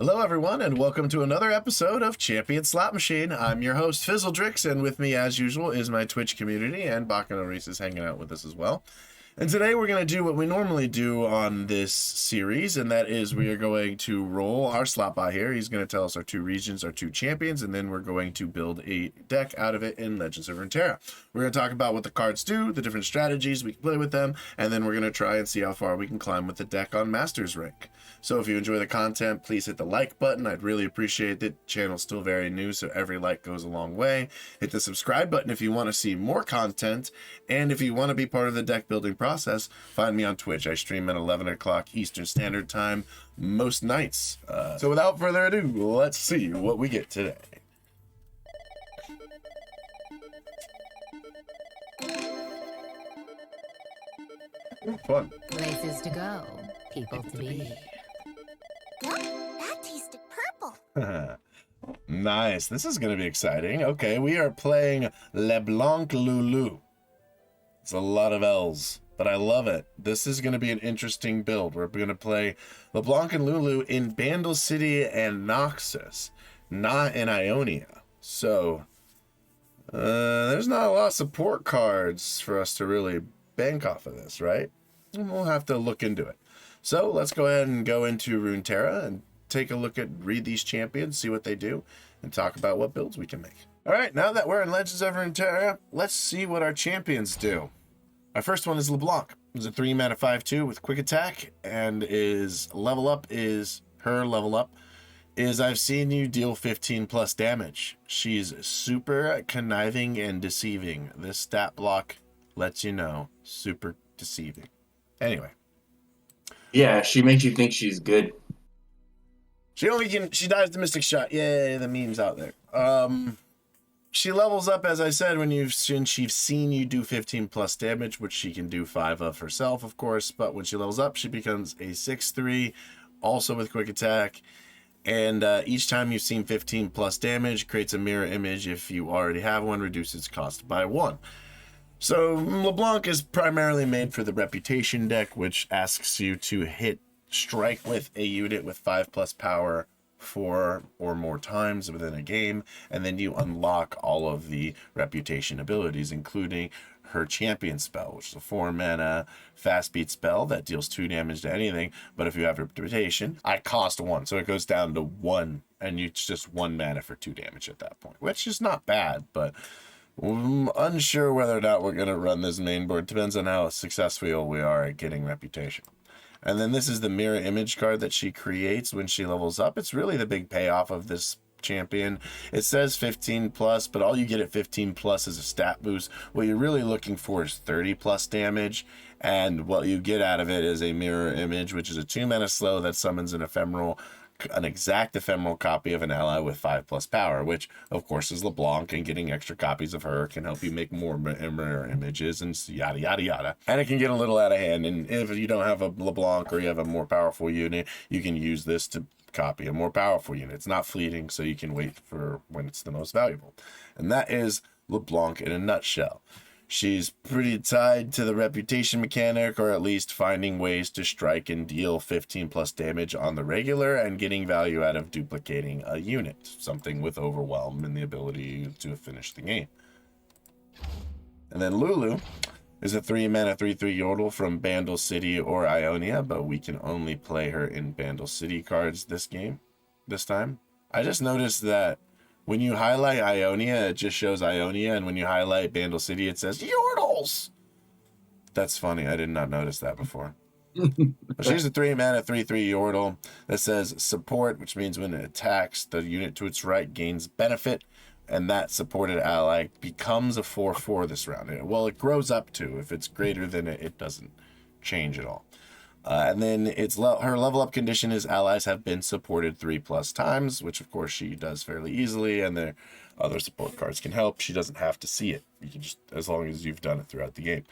Hello, everyone, and welcome to another episode of Champion Slot Machine. I'm your host, Fizzledrix, and with me, as usual, is my Twitch community, and Bakano Reese is hanging out with us as well. And today we're going to do what we normally do on this series, and that is we are going to roll our slot bot here. He's going to tell us our two regions, our two champions, and then we're going to build a deck out of it in Legends of Runeterra. We're going to talk about what the cards do, the different strategies we can play with them, and then we're going to try and see how far we can climb with the deck on Master's Rank. So if you enjoy the content, please hit the like button. I'd really appreciate it. The channel's still very new, so every like goes a long way. Hit the subscribe button if you want to see more content, and if you want to be part of the deck building process, find me on Twitch. I stream at 11 o'clock Eastern Standard Time most nights. So without further ado, let's see what we get today. Fun. Places to go, people to be. That tasted purple. Nice. This is going to be exciting. Okay, we are playing Leblanc LuLu. It's a lot of L's, but I love it. This is going to be an interesting build. We're going to play LeBlanc and LuLu in Bandle City and Noxus, not in Ionia. So, there's not a lot of support cards for us to really bank off of this, right? We'll have to look into it. So let's go ahead and go into Runeterra and take a look at, read these champions, see what they do, and talk about what builds we can make. All right, now that we're in Legends of Runeterra, let's see what our champions do. Our first one is LeBlanc. He's a 3-mana 5/2 with quick attack, and his level up is, I've seen you deal 15 plus damage. She's super conniving and deceiving. This stat block lets you know, super deceiving. Anyway. Yeah, she makes you think she's good. She dies the Mystic Shot. Yay, the meme's out there. She levels up, as I said, when she's seen you do 15 plus damage, which she can do 5 of herself, of course. But when she levels up, she becomes a 6/3, also with quick attack. And each time you've seen 15 plus damage, creates a mirror image. If you already have one, reduces cost by 1. So LeBlanc is primarily made for the Reputation deck, which asks you to strike with a unit with 5 plus power 4 or more times within a game, and then you unlock all of the Reputation abilities, including her champion spell, which is a 4-mana fast beat spell that deals 2 damage to anything. But if you have Reputation, I cost 1, so it goes down to 1, and it's just 1 mana for 2 damage at that point, which is not bad, but I'm unsure whether or not we're going to run this main board. Depends on how successful we are at getting Reputation. And then this is the mirror image card that she creates when she levels up. It's really the big payoff of this champion. It says 15 plus, but all you get at 15 plus is a stat boost. What you're really looking for is 30 plus damage, and what you get out of it is a mirror image, which is a 2-mana slow that summons an exact ephemeral copy of an ally with 5 plus power, which of course is LeBlanc, and getting extra copies of her can help you make more mirror images and yada yada yada. And it can get a little out of hand, and if you don't have a LeBlanc or you have a more powerful unit, you can use this to copy a more powerful unit. It's not fleeting, so you can wait for when it's the most valuable. And that is LeBlanc in a nutshell. She's pretty tied to the Reputation mechanic, or at least finding ways to strike and deal 15 plus damage on the regular and getting value out of duplicating a unit, something with Overwhelm and the ability to finish the game. And then LuLu is a 3-mana 3/3 Yordle from Bandle City or Ionia, but we can only play her in Bandle City cards this time. I just noticed that when you highlight Ionia, it just shows Ionia, and when you highlight Bandle City, it says Yordles. That's funny. I did not notice that before. But she's a 3-mana 3/3 Yordle that says support, which means when it attacks, the unit to its right gains benefit, and that supported ally becomes a 4/4 this round. Well, it grows up to. If it's greater than it, it doesn't change at all. And then her level up condition is allies have been supported 3 plus times, which of course she does fairly easily, and the other support cards can help. She doesn't have to see it. You can just, as long as you've done it throughout the game.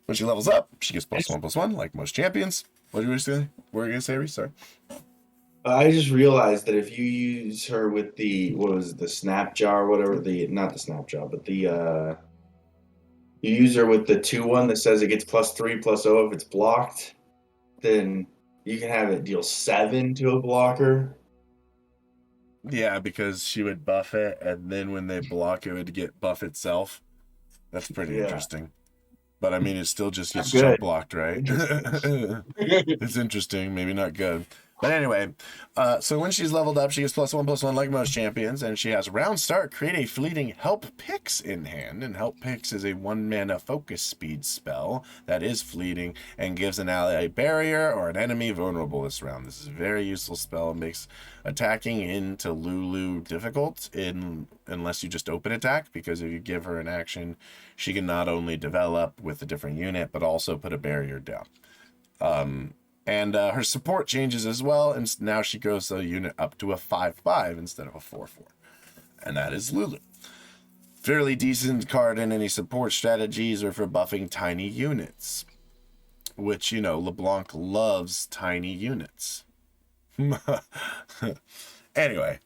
When she levels up, she gets +1/+1, like most champions. What were you going to say, Reese? Sorry. I just realized that if you use her with the snap jar, whatever, not the snap jar, but you use her with the 2/1 that says it gets +3/+0 if it's blocked, then you can have it deal 7 to a blocker Yeah, because she would buff it, and then when they block, it would get buff itself. That's pretty Yeah. interesting. But I mean, it still just Not gets jump good. blocked, right? Interesting. It's interesting, maybe not good. But anyway, so when she's leveled up, she gets +1/+1 like most champions, and she has round start, create a fleeting Help Picks in hand. And Help Picks is a 1-mana focus speed spell that is fleeting and gives an ally a barrier or an enemy vulnerable this round. This is a very useful spell. It makes attacking into LuLu difficult unless you just open attack, because if you give her an action, she can not only develop with a different unit, but also put a barrier down. And her support changes as well, and now she goes a unit up to a 5/5 instead of a 4/4. And that is LuLu. Fairly decent card in any support strategies or for buffing tiny units. Which, you know, LeBlanc loves tiny units. Anyway,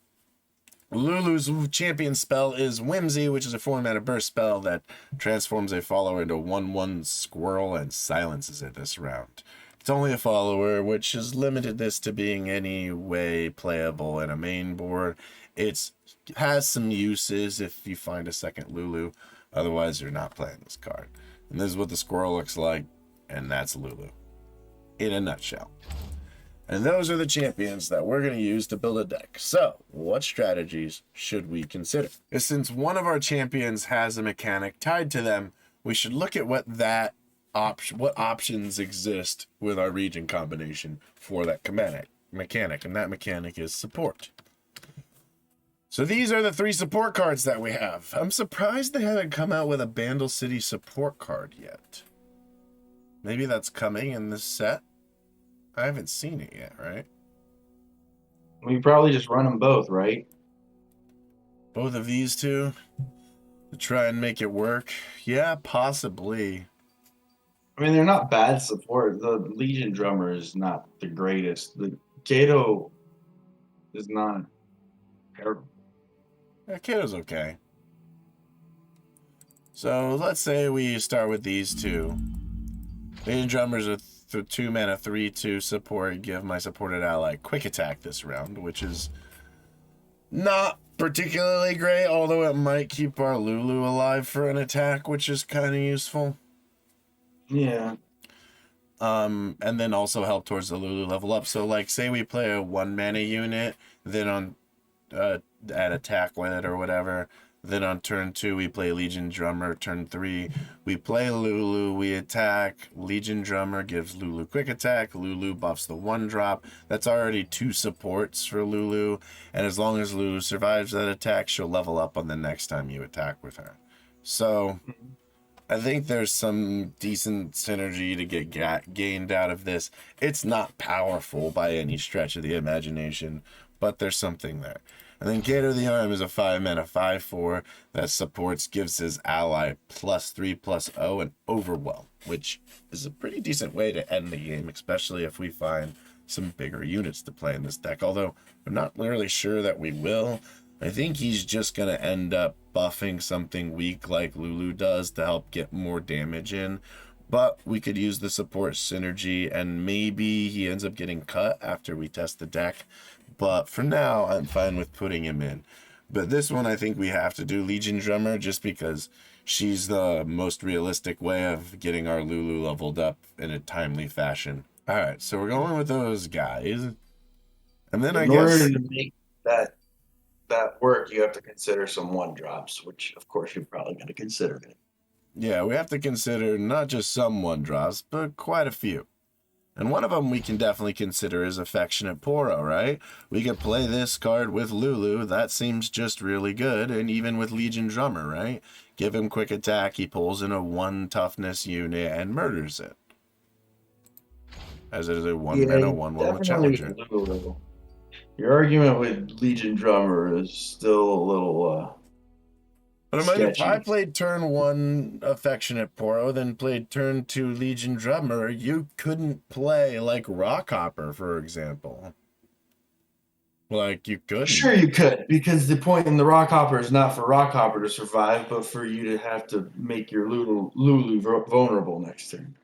Lulu's champion spell is Whimsy, which is a 4-mana burst spell that transforms a follower into 1/1 squirrel and silences it this round. It's only a follower, which has limited this to being any way playable in a main board. It has some uses if you find a second Lulu. Otherwise, you're not playing this card. And this is what the squirrel looks like, and that's Lulu in a nutshell. And those are the champions that we're going to use to build a deck. So, what strategies should we consider? Since one of our champions has a mechanic tied to them, we should look at what options exist with our region combination for that mechanic, and that mechanic is support. So these are the 3 support cards that we have. I'm surprised they haven't come out with a Bandle City support card yet. Maybe that's coming in this set. I haven't seen it yet, right? We probably just run them both, right? Both of these two to try and make it work. Yeah, possibly. I mean, they're not bad support. The Legion drummer is not the greatest. The Kato is not terrible. Yeah, Kato's okay. So let's say we start with these two. Legion drummers are 2-mana 3/2 support. Give my supported ally quick attack this round, which is not particularly great, although it might keep our Lulu alive for an attack, which is kind of useful. Yeah. And then also help towards the Lulu level up. So like say we play a 1-mana unit, then on add attack with it or whatever. Then on turn 2 we play Legion Drummer. Turn 3 we play Lulu, we attack. Legion Drummer gives Lulu quick attack. Lulu buffs the 1-drop. That's already 2 supports for Lulu. And as long as Lulu survives that attack, she'll level up on the next time you attack with her. So I think there's some decent synergy to get gained out of this. It's not powerful by any stretch of the imagination, but there's something there. And then Gator the Arm is a 5-mana 5/4 that supports, gives his ally +3/+0 and Overwhelm, which is a pretty decent way to end the game, especially if we find some bigger units to play in this deck. Although I'm not really sure that we will. I think he's just going to end up buffing something weak like Lulu does to help get more damage in. But we could use the support synergy, and maybe he ends up getting cut after we test the deck. But for now, I'm fine with putting him in. But this one, I think we have to do Legion Drummer just because she's the most realistic way of getting our Lulu leveled up in a timely fashion. All right, so we're going with those guys. And then In order to make that work, you have to consider some 1-drops, which of course you're probably going to consider it. Yeah, we have to consider not just some 1-drops, but quite a few. And one of them we can definitely consider is Affectionate Poro, right? We could play this card with Lulu. That seems just really good. And even with Legion Drummer, right? Give him quick attack. He pulls in a 1 toughness unit and murders it. As it is a 1-mana 1/1 with Challenger. Your argument with Legion Drummer is still a little But imagine if I sketchy. played turn 1 Affectionate Poro, then played turn 2 Legion Drummer, you couldn't play like Rockhopper, for example. Like, you couldn't. Sure you could, because the point in the Rockhopper is not for Rockhopper to survive, but for you to have to make your Lulu vulnerable next turn.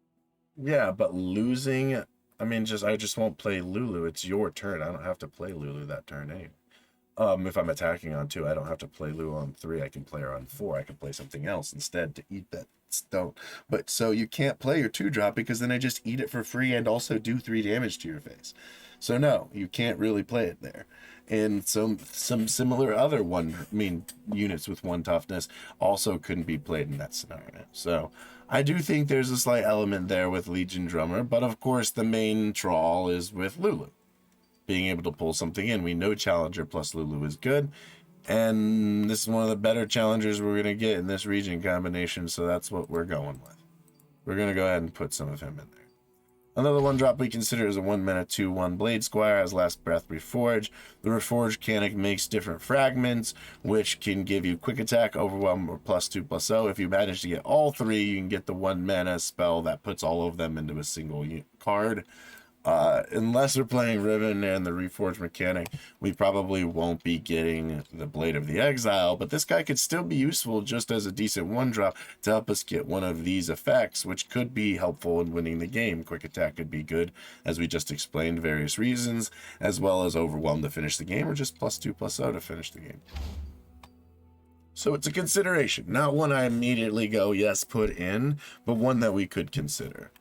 Yeah, but losing, I mean, I just won't play Lulu. It's your turn. I don't have to play Lulu that turn anyway. If I'm attacking on 2, I don't have to play Lulu on 3. I can play her on 4. I can play something else instead to eat that stone. But so you can't play your 2-drop because then I just eat it for free and also do 3 damage to your face. So no, you can't really play it there. And some similar other units with 1 toughness also couldn't be played in that scenario. So I do think there's a slight element there with Legion Drummer, but of course the main trawl is with Lulu. Being able to pull something in. We know Challenger plus Lulu is good, and this is one of the better challengers we're going to get in this region combination, so that's what we're going with. We're going to go ahead and put some of him in there. Another 1-drop we consider is a 1-mana 2/1 Blade Squire, has Last Breath Reforge. The Reforge mechanic makes different fragments, which can give you quick attack, overwhelm, or +2/+0. If you manage to get all 3, you can get the 1-mana spell that puts all of them into a single card. Unless we're playing Riven and the Reforge mechanic, we probably won't be getting the Blade of the Exile, but this guy could still be useful just as a decent 1-drop to help us get one of these effects, which could be helpful in winning the game. Quick attack could be good, as we just explained various reasons, as well as overwhelm to finish the game, or just +2/+0 to finish the game. So it's a consideration, not one I immediately go, yes, put in, but one that we could consider.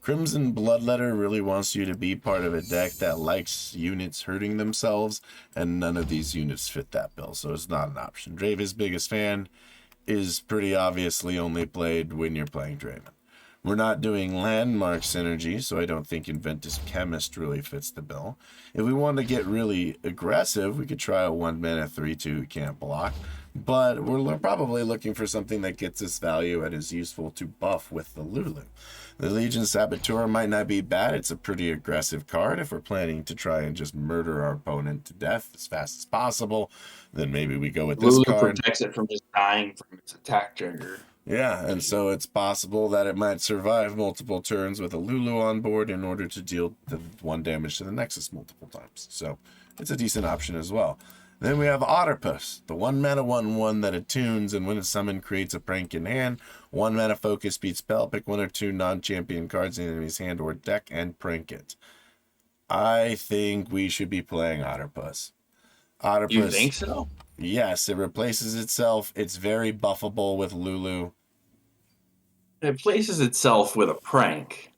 Crimson Bloodletter really wants you to be part of a deck that likes units hurting themselves, and none of these units fit that bill, so it's not an option. Draven's biggest fan is pretty obviously only played when you're playing Draven. We're not doing Landmark synergy, so I don't think Inventus Chemist really fits the bill. If we want to get really aggressive, we could try a 1-mana 3/2 can't block, but we're probably looking for something that gets us value and is useful to buff with the Lulu. The Legion Saboteur might not be bad. It's a pretty aggressive card. If we're planning to try and just murder our opponent to death as fast as possible, then maybe we go with this Lulu card. protects it from just dying from its attack trigger. Yeah, and so it's possible that it might survive multiple turns with a Lulu on board in order to deal the 1 damage to the Nexus multiple times. So it's a decent option as well. Then we have Otterpuss, the 1-mana 1/1 that attunes, and when it's summoned creates a prank in hand. 1-mana focus, speed spell, pick 1 or 2 non-champion cards in the enemy's hand or deck and prank it. I think we should be playing Otterpuss. Otterpuss. You think so? Yes, it replaces itself. It's very buffable with Lulu. It places itself with a prank.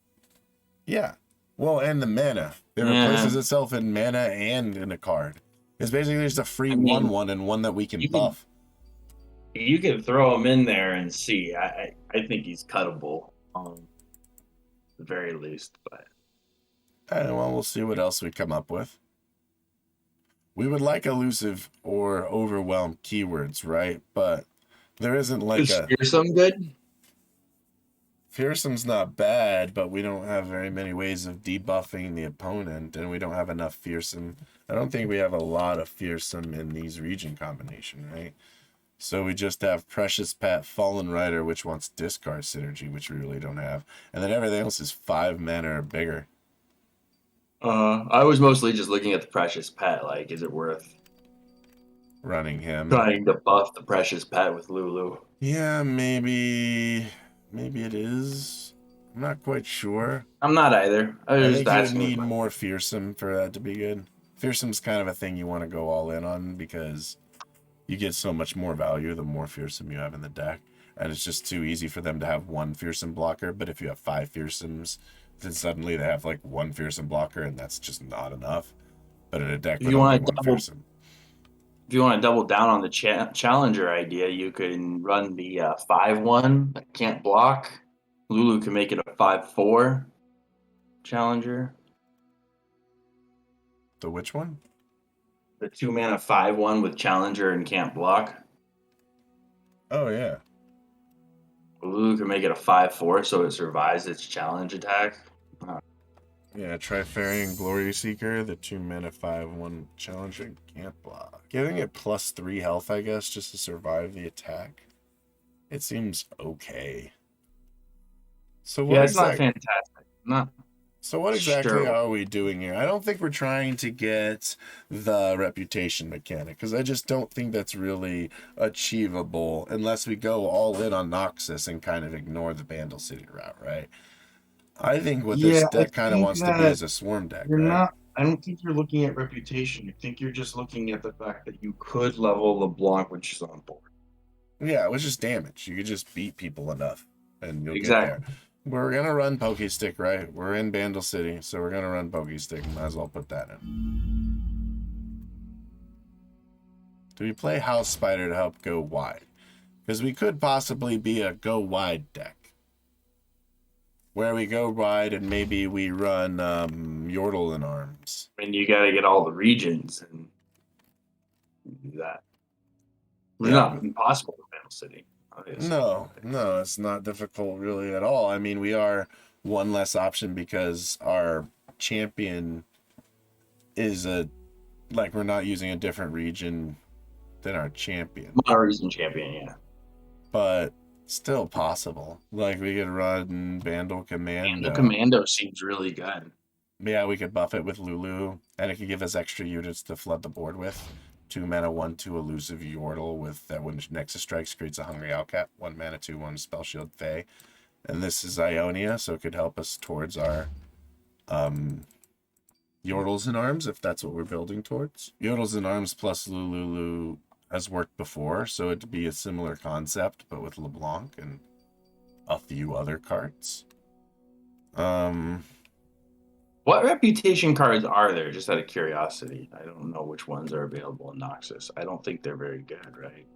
Yeah. Well, and the mana. It replaces itself in mana and in a card. It's basically just a free 1/1 and one that we can buff. You can throw him in there and see. I think he's cuttable, at the very least. But Well, we'll see what else we come up with. We would like elusive or overwhelm keywords, right? But there isn't like is fearsome good? Fearsome's not bad, but we don't have very many ways of debuffing the opponent, and we don't have enough fearsome. I don't think we have a lot of fearsome in these region combination, right? So we just have Precious Pet, Fallen Rider, which wants discard synergy, which we really don't have. And then everything else is 5 mana or bigger. I was mostly just looking at the Precious Pet. Like, is it worth running him? Trying to buff the Precious Pet with Lulu. Yeah, maybe it is. I'm not quite sure. I'm not either. I think you would need more fearsome for that to be good. Fearsome's kind of a thing you want to go all in on because you get so much more value the more fearsome you have in the deck. And it's just too easy for them to have 1 fearsome blocker. But if you have 5 fearsomes, then suddenly they have like 1 fearsome blocker, and that's just not enough. But in a deck with only 1 fearsome. If you want to double down on the challenger idea, you can run the 5/1 that can't block. Lulu can make it a 5/4 challenger. The which one? The 2-mana 5/1 with challenger and can't block. Oh, yeah. Lulu can make it a 5/4 so it survives its challenge attack. Yeah, Trifarian Glory Seeker, the 2-mana 5/1 challenger, can't block. Giving it +3 health, I guess, just to survive the attack. It seems okay. So what it's not fantastic. So what exactly are we doing here? I don't think we're trying to get the reputation mechanic, because I just don't think that's really achievable unless we go all in on Noxus and kind of ignore the Vandal City route, right? I think what this deck kind of wants to be is a swarm deck, right? I don't think you're looking at reputation. I think you're just looking at the fact that you could level LeBlanc when she's on board. Yeah, it was just damage. You could just beat people enough, and you'll get there. Exactly. We're gonna run Pokestick, right? We're in Bandle City, so we're gonna run Pokestick. Might as well put that in. Do we play House Spider to help go wide? Because we could possibly be a go wide deck, where we go wide and maybe we run Yordle in arms. I mean, you got to get all the regions and do that. It's not impossible in Battle City. Obviously. No, it's not difficult really at all. I mean, we are one less option because our champion is we're not using a different region than our champion. Our region champion, yeah. But still possible. Like we could run Vandal Commando. Vandal Commando seems really good. Yeah, we could buff it with LuLu, and it could give us extra units to flood the board with. 2 mana, 1/2 elusive Yordle with that when Nexus strikes creates a Hungry Outcap. 1 mana, 2/1 Spell Shield Fae. And this is Ionia, so it could help us towards our Yordles in arms, if that's what we're building towards. Yordles in arms plus LuLu has worked before, so it'd be a similar concept, but with LeBlanc and a few other cards. What reputation cards are there, just out of curiosity? I don't know which ones are available in Noxus. I don't think they're very good, right?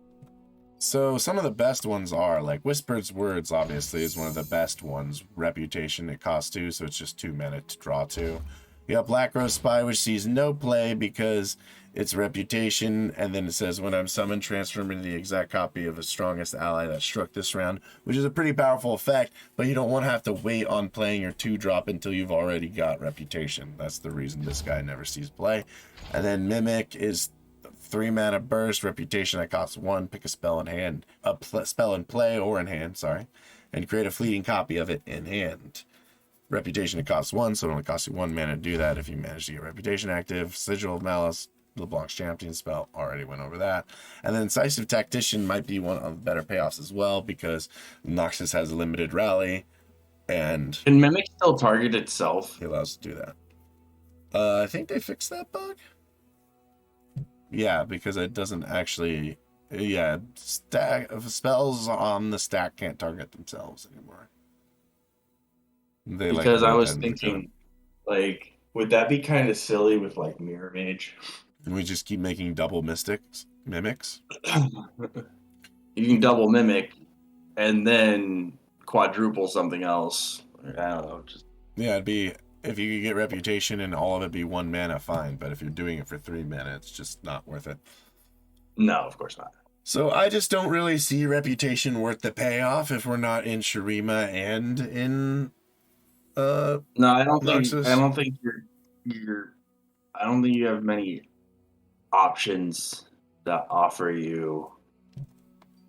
So some of the best ones are, like Whispered Words, obviously, is one of the best ones. Reputation, it costs 2, so it's just 2 mana to draw 2. You got Black Rose Spy, which sees no play because it's reputation, and then it says, when I'm summoned, transform into the exact copy of a strongest ally that struck this round, which is a pretty powerful effect, but you don't want to have to wait on playing your 2-drop until you've already got reputation. That's the reason this guy never sees play. And then Mimic is 3 mana burst, reputation that costs 1, pick a spell in hand, spell in play or in hand, sorry, and create a fleeting copy of it in hand. Reputation, it costs 1, so it only costs you 1 mana to do that if you manage to get reputation active. Sigil of Malice, LeBlanc's champion spell, already went over that. And then Incisive Tactician might be one of the better payoffs as well, because Noxus has a limited rally, and Can Mimic still target itself? he allows to do that. I think they fixed that bug. Yeah, because it doesn't actually, stack of spells on the stack can't target themselves anymore. Because I was thinking, like, would that be kind of silly with like Mirror Mage? And we just keep making double mimics. You can double Mimic and then quadruple something else. I don't know. Yeah, it'd be, if you could get reputation and all of it be 1 mana, fine. But if you're doing it for 3 mana, it's just not worth it. No, of course not. So I just don't really see reputation worth the payoff if we're not in Shurima and in No, I don't Noxus. think. I don't think you're. I don't think you have many options that offer you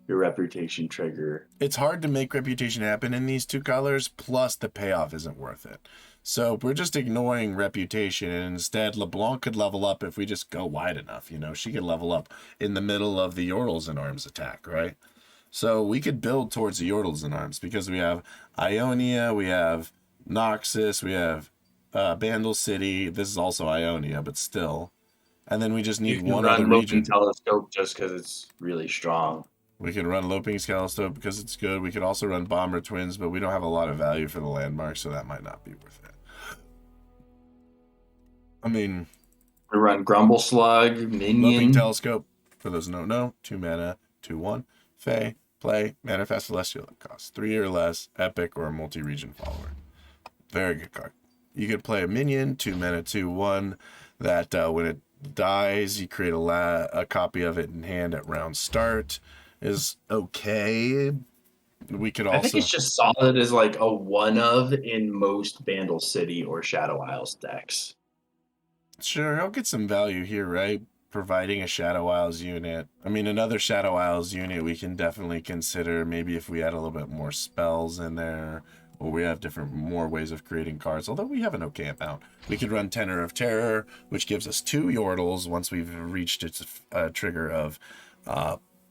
your reputation trigger. It's hard to make reputation happen in these 2 colors, plus the payoff isn't worth it. So we're just ignoring reputation, and instead LeBlanc could level up if we just go wide enough. You know, she could level up in the middle of the Yordles in arms attack, right? So we could build towards the Yordles in arms because we have Ionia, we have Noxus, we have Bandle City. This is also Ionia, but still. And then we just need one other region. Telescope just because it's really strong. We can run Loping Telescope because it's good. We could also run Bomber Twins, but we don't have a lot of value for the landmark, so that might not be worth it. I mean, we run Grumble Slug, Minion. Loping Telescope, for those who don't know, 2 mana, 2/1. Fae, play, Manifest Celestial, that costs 3 or less, epic, or a multi-region follower. Very good card. You could play a Minion, 2 mana, 2/1, that when it dies, you create a copy of it in hand at round start. Is okay. We could also, I think it's just solid as like a one of in most Vandal City or Shadow Isles decks. Sure, I'll get some value here, right? Providing a Shadow Isles unit. I mean, another Shadow Isles unit we can definitely consider. Maybe if we add a little bit more spells in there, or we have more ways of creating cards. Although we have an okay amount. We could run Tenor of Terror, which gives us 2 Yordles once we've reached its trigger of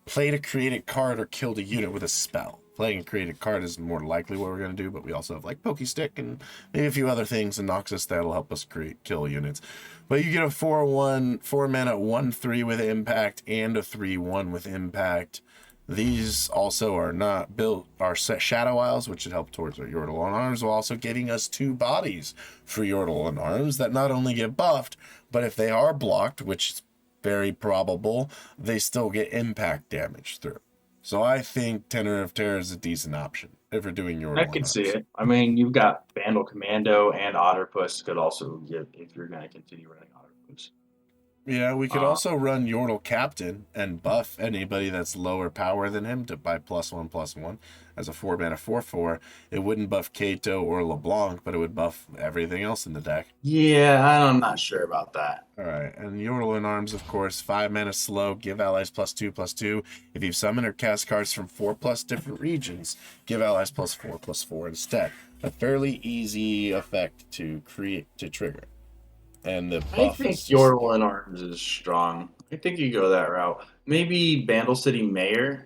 play to create a card or killed a unit with a spell. playing a created card is more likely what we're going to do, but we also have like Poke Stick and maybe a few other things in Noxus that'll help us kill units. But you get a 4/1, 4 mana, 1/3 with impact, and a 3/1 with impact. These also are not built, are set Shadow Isles, which should help towards our Yordle on Arms, while also getting us 2 bodies for Yordle on Arms that not only get buffed, but if they are blocked, which is very probable, they still get impact damage through. So I think Tenor of Terror is a decent option if we're doing Yordle I on can Arms. see it. I mean, you've got Vandal Commando and Otterpuss could also get if you're going to continue running Otterpuss. Yeah, we could also run Yordle Captain and buff anybody that's lower power than him by +1/+1 as a 4 mana 4/4. It wouldn't buff Kato or LeBlanc, but it would buff everything else in the deck. Yeah, I'm not sure about that. All right, and Yordle in Arms, of course, 5 mana slow, give allies +2/+2. If you summon or cast cards from 4+ different regions, give allies +4/+4 instead. A fairly easy effect to trigger. And the I buff think is just... Yordle in Arms is strong. I think you go that route. Maybe Vandal City Mayor.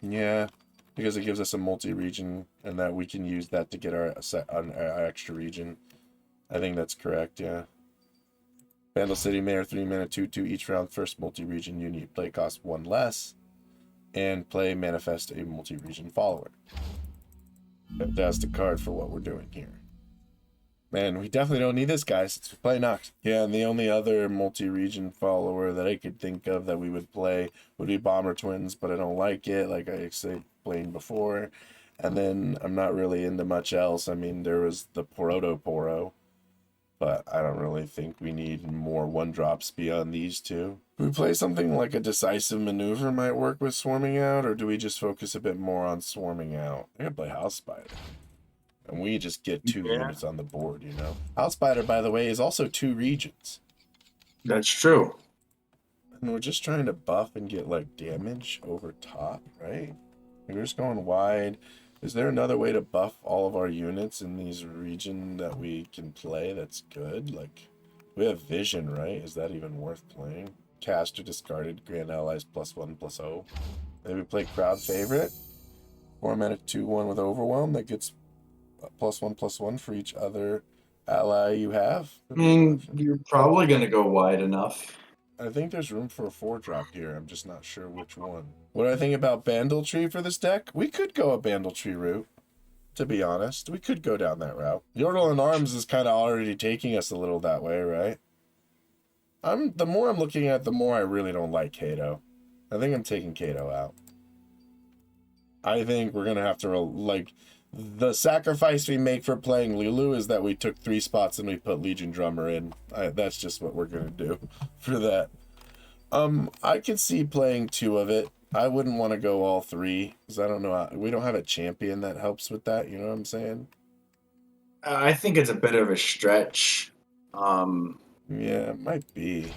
Yeah, because it gives us a multi-region, and that we can use that to get our extra region. I think that's correct, yeah. Vandal City Mayor, 3 mana, 2/2 each round. First multi-region unit play cost 1 less. And play Manifest a multi-region follower. Fantastic card for what we're doing here. Man, we definitely don't need this, guys. Let's play Nox. Yeah, and the only other multi-region follower that I could think of that we would play would be Bomber Twins, but I don't like it, like I explained before. And then I'm not really into much else. I mean, there was the Poro, but I don't really think we need more 1-drops beyond these two. Do we play something like a Decisive Maneuver might work with Swarming Out, or do we just focus a bit more on Swarming Out? I could play House Spider. And we just get 2 units on the board, you know? House Spider, by the way, is also 2 regions. That's true. And we're just trying to buff and get, like, damage over top, right? We're just going wide. Is there another way to buff all of our units in these regions that we can play that's good? Like, we have Vision, right? Is that even worth playing? Cast or discarded, grant allies +1/+0. Maybe play Crowd Favorite. 4 mana 2/1 with Overwhelm that gets +1/+1 for each other ally you have. I mean, you're probably going to go wide enough. I think there's room for a 4-drop here. I'm just not sure which one. What do I think about Bandletree for this deck? We could go a Bandletree route, to be honest. We could go down that route. Yordle in Arms is kind of already taking us a little that way, right? The more I'm looking at, the more I really don't like Kato. I think I'm taking Kato out. I think we're going to have to, like... The sacrifice we make for playing LuLu is that we took 3 spots and we put Legion Drummer in. That's just what we're going to do for that. I can see playing 2 of it. I wouldn't want to go all 3 because I don't know. We don't have a champion that helps with that. You know what I'm saying? I think it's a bit of a stretch. Yeah, it might be.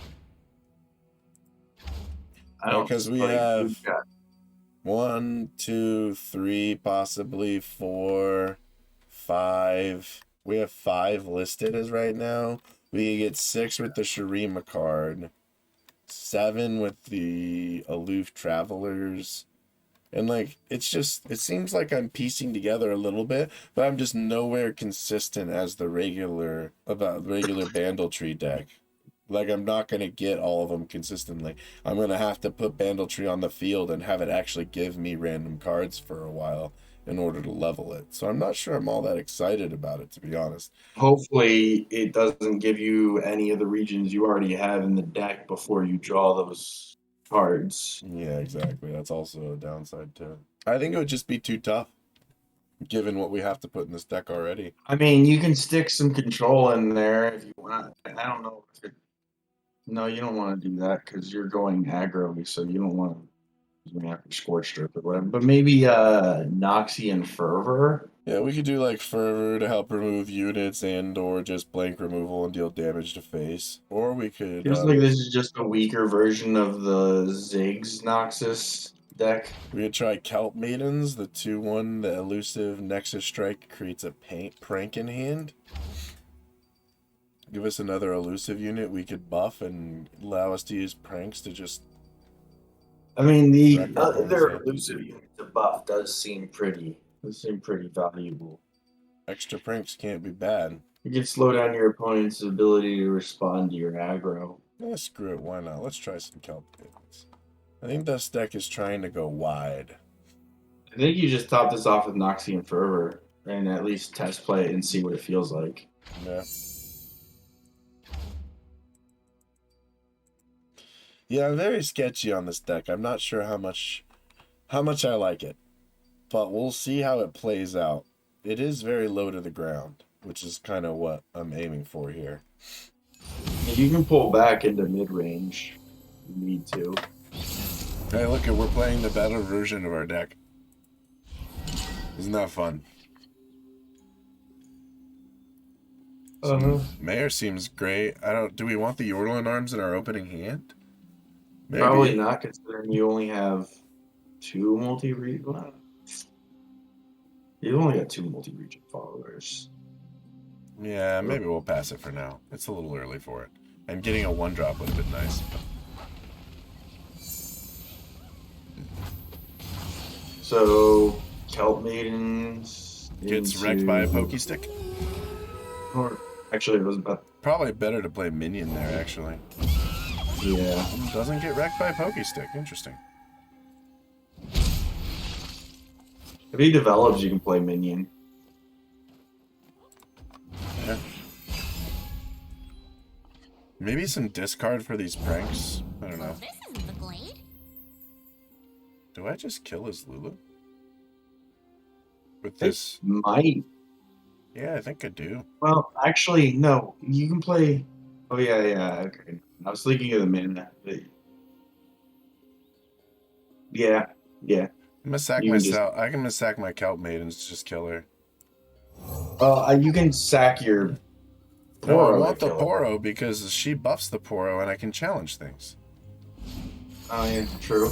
I don't Because we have 1, 2, 3, possibly 4, 5. We have 5 listed as right now. We can get 6 with the Shurima card, 7 with the Aloof Travelers. And like, it seems like I'm piecing together a little bit, but I'm just nowhere consistent as the regular Bandletree deck. Like, I'm not going to get all of them consistently. I'm going to have to put Bandletree on the field and have it actually give me random cards for a while in order to level it. So I'm not sure I'm all that excited about it, to be honest. Hopefully, it doesn't give you any of the regions you already have in the deck before you draw those cards. Yeah, exactly. That's also a downside, too. I think it would just be too tough, given what we have to put in this deck already. I mean, you can stick some control in there if you want. I don't know if it... No, you don't want to do that because you're going aggro, so you don't want to. You have to Scorch Strip or whatever. But maybe Noxie and Fervor. Yeah, we could do like Fervor to help remove units and or just blank removal and deal damage to face. Or we could... Feels like this is just a weaker version of the Ziggs Noxus deck. We could try Kelp Maidens, the 2/1, the elusive Nexus Strike creates a prank in hand. Give us another elusive unit we could buff and allow us to use pranks to just I mean, the Record other also. elusive unit, the buff does seem pretty valuable. Extra pranks can't be bad. You can slow down your opponent's ability to respond to your aggro. Screw it, why not? Let's try some kelp kids. I think this deck is trying to go wide. I think you just top this off with Noxian Fervor and at least test play it and see what it feels like. Yeah. Yeah, I'm very sketchy on this deck. I'm not sure how much I like it. But we'll see how it plays out. It is very low to the ground, which is kind of what I'm aiming for here. You can pull back into mid-range if you need to. Hey, look, we're playing the better version of our deck. Isn't that fun? Mayor seems great. Do we want the Yordle and Arms in our opening hand? Maybe. Probably not, considering you only have 2 multi-region. You've only got 2 multi-region followers. Yeah, maybe we'll pass it for now. It's a little early for it. And getting a 1-drop would have been nice. So, Kelp Maidens Gets wrecked by a Pokestick? Or actually, it was about. Probably better to play Minion there, actually. Yeah. Doesn't get wrecked by a Pokestick. Interesting. If he develops, you can play Minion. Yeah. Maybe some discard for these pranks. I don't know. This isn't the glade. Do I just kill his LuLu? With this? Might. Yeah, I think I do. Well, actually, no. You can play. Oh yeah. Okay. I was thinking of the mana. Yeah. I'm gonna sack myself. I can sack my Kelp Maidens to just kill her. You can sack your. No, I Poro want the to kill her. Poro because she buffs the Poro and I can challenge things. Oh yeah, true.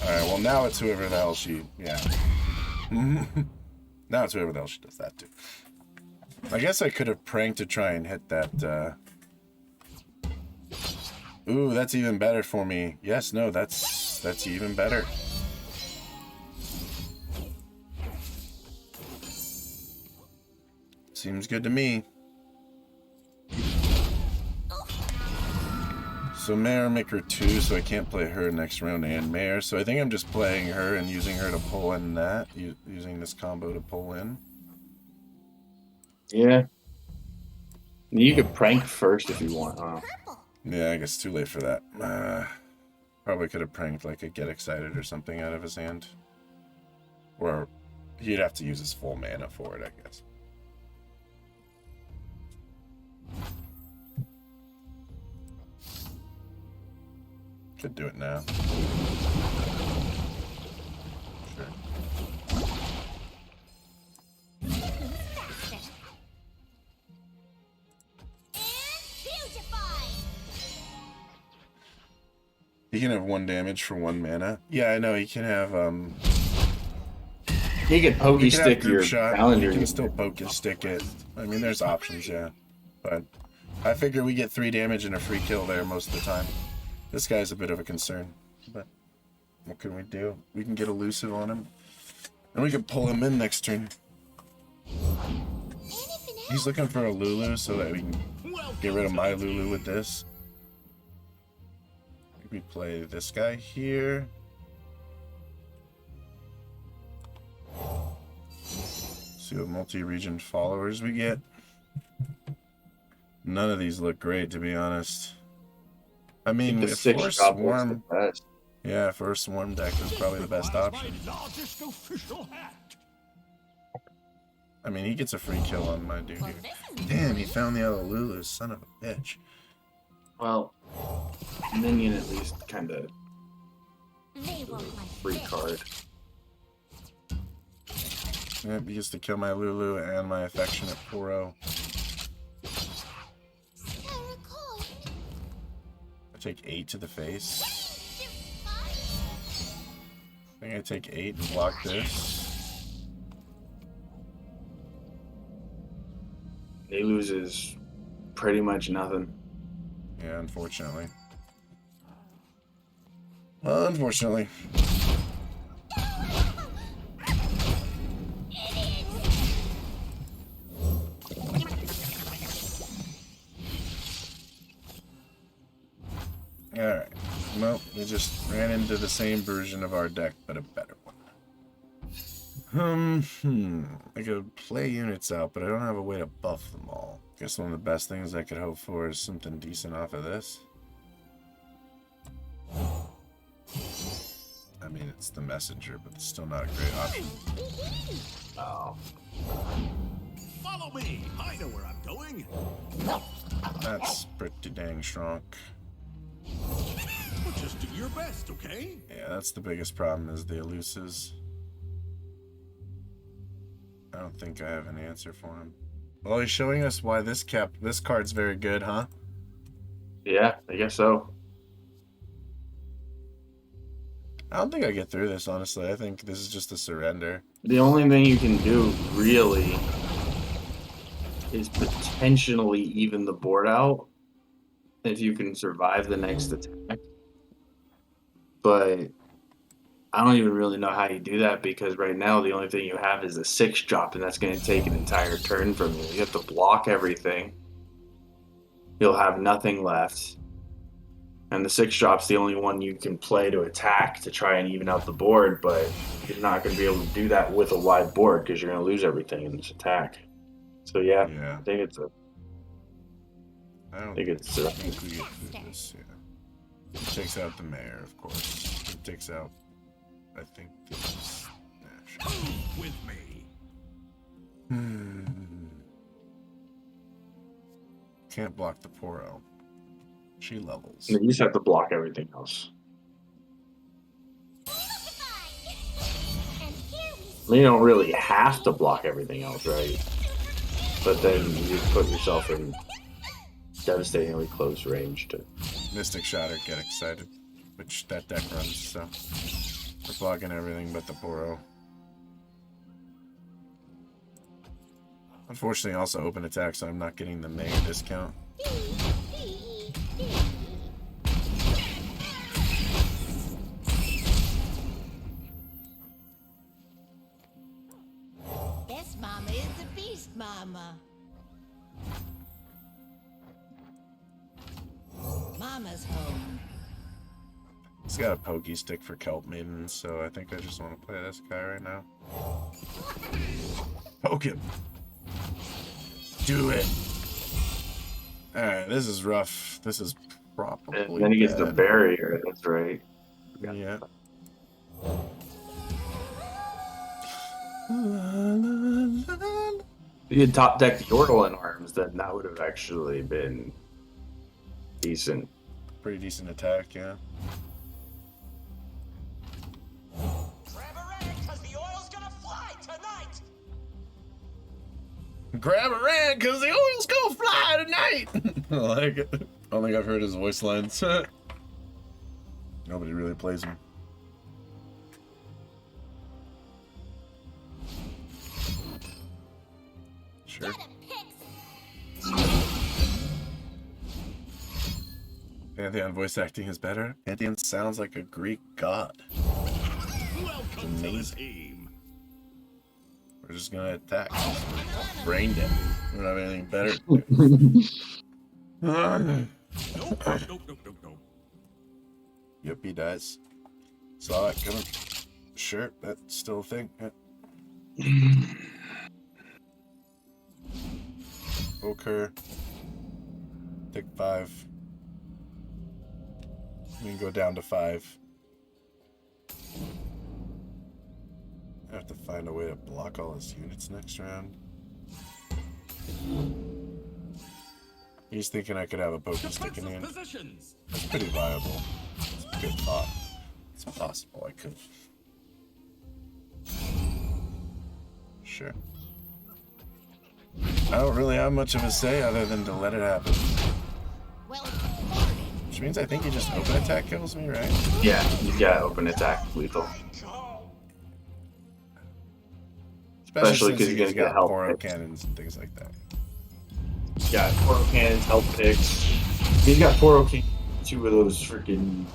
Alright, well now it's whoever the hell she... Yeah. Now it's whoever the hell she does that to. I guess I could have pranked to try and hit that, Ooh, that's even better for me. Yes, no, that's even better. Seems good to me. So Mare make her 2, so I can't play her next round and Mare. So I think I'm just playing her and using her to pull in that. Using this combo to pull in. Yeah. You could prank first if you want. Purple. Yeah, I guess too late for that. Probably could have pranked like a Get Excited or something out of his hand. Or he'd have to use his full mana for it, I guess. Could do it now. Sure. He can have 1 damage for 1 mana. Yeah, I know. He can have You can pokey stick group your shot. calendar. You can still poke stick it. I mean, there's options, yeah. But I figure we get 3 damage and a free kill there most of the time. This guy's a bit of a concern, but what can we do? We can get elusive on him, and we can pull him in next turn. He's looking for a LuLu so that we can get rid of my LuLu with this. We play this guy here. See what multi-region followers we get. None of these look great, to be honest. I mean, if for Swarm, yeah, for a Swarm deck is probably the best option. I mean, he gets a free kill on my dude here. Damn, he found the other Lulu, son of a bitch. Well, Minion at least kind of free card. Yep, he gets to kill my Lulu and my affectionate Poro. I take 8 to the face. I think I take 8 and block this. He loses pretty much nothing. Yeah, unfortunately. Unfortunately. Alright. Well, we just ran into the same version of our deck, but a better one. I could play units out, but I don't have a way to buff them all. Guess one of the best things I could hope for is something decent off of this. I mean, it's the messenger, but it's still not a great option. Oh. Follow me. I know where I'm going. That's pretty dang strong. Well, just do your best, okay? Yeah, that's the biggest problem is the elusives. I don't think I have an answer for him. Well, he's showing us why this card's very good, huh? Yeah, I guess so. I don't think I get through this, honestly. I think this is just a surrender. The only thing you can do, really, is potentially even the board out if you can survive the next attack. But I don't even really know how you do that because right now the only thing you have is a 6-drop, and that's going to take an entire turn from you. You have to block everything. You'll have nothing left. And the 6-drop's the only one you can play to attack to try and even out the board, but you're not going to be able to do that with a wide board because you're going to lose everything in this attack. So yeah. I think it's a... I don't think it's a... think we get through this, yeah. It takes out the mayor, of course. It takes out, I think, this is... With me. Can't block the Poro. She levels. You just have to block everything else. You don't really have to block everything else, right? But then you put yourself in devastatingly close range to... Mystic Shatter, get excited. Which that deck runs, so... We're blocking everything but the Poro. Unfortunately, also open attack, so I'm not getting the mega discount. This mama is a beast mama. Mama's home. He's got a pokey stick for Kelp Maidens, so I think I just want to play this guy right now. Poke him! Do it! Alright, this is rough. This is probably And then he gets the barrier, that's right. Yeah. If you had top decked Yordle in arms, then that would have actually been decent. Pretty decent attack, yeah. Grab a rag, cause the oil's gonna fly tonight. Grab a rag, cause the oil's gonna fly tonight! I like it. I don't think I've heard his voice lines. Nobody really plays him. Sure. Pantheon voice acting is better. Pantheon sounds like a Greek god. Welcome to the team. We're just gonna attack. Brain dead. We don't have anything better. Nope. Yep, he dies. Saw it coming. Sure, that's still a thing. Yeah. Poker. Take 5. We can go down to 5. I have to find a way to block all his units next round. He's thinking I could have a pokey stick in hand. That's pretty viable. It's a good thought. It's possible I could. Sure. I don't really have much of a say other than to let it happen. Which means I think he just open attack kills me, right? Yeah, you got open attack lethal. Especially because he's got Poro cannons and things like that. Yeah, Poro cannons, health picks. He's got Poro cannons, 2 of those freaking.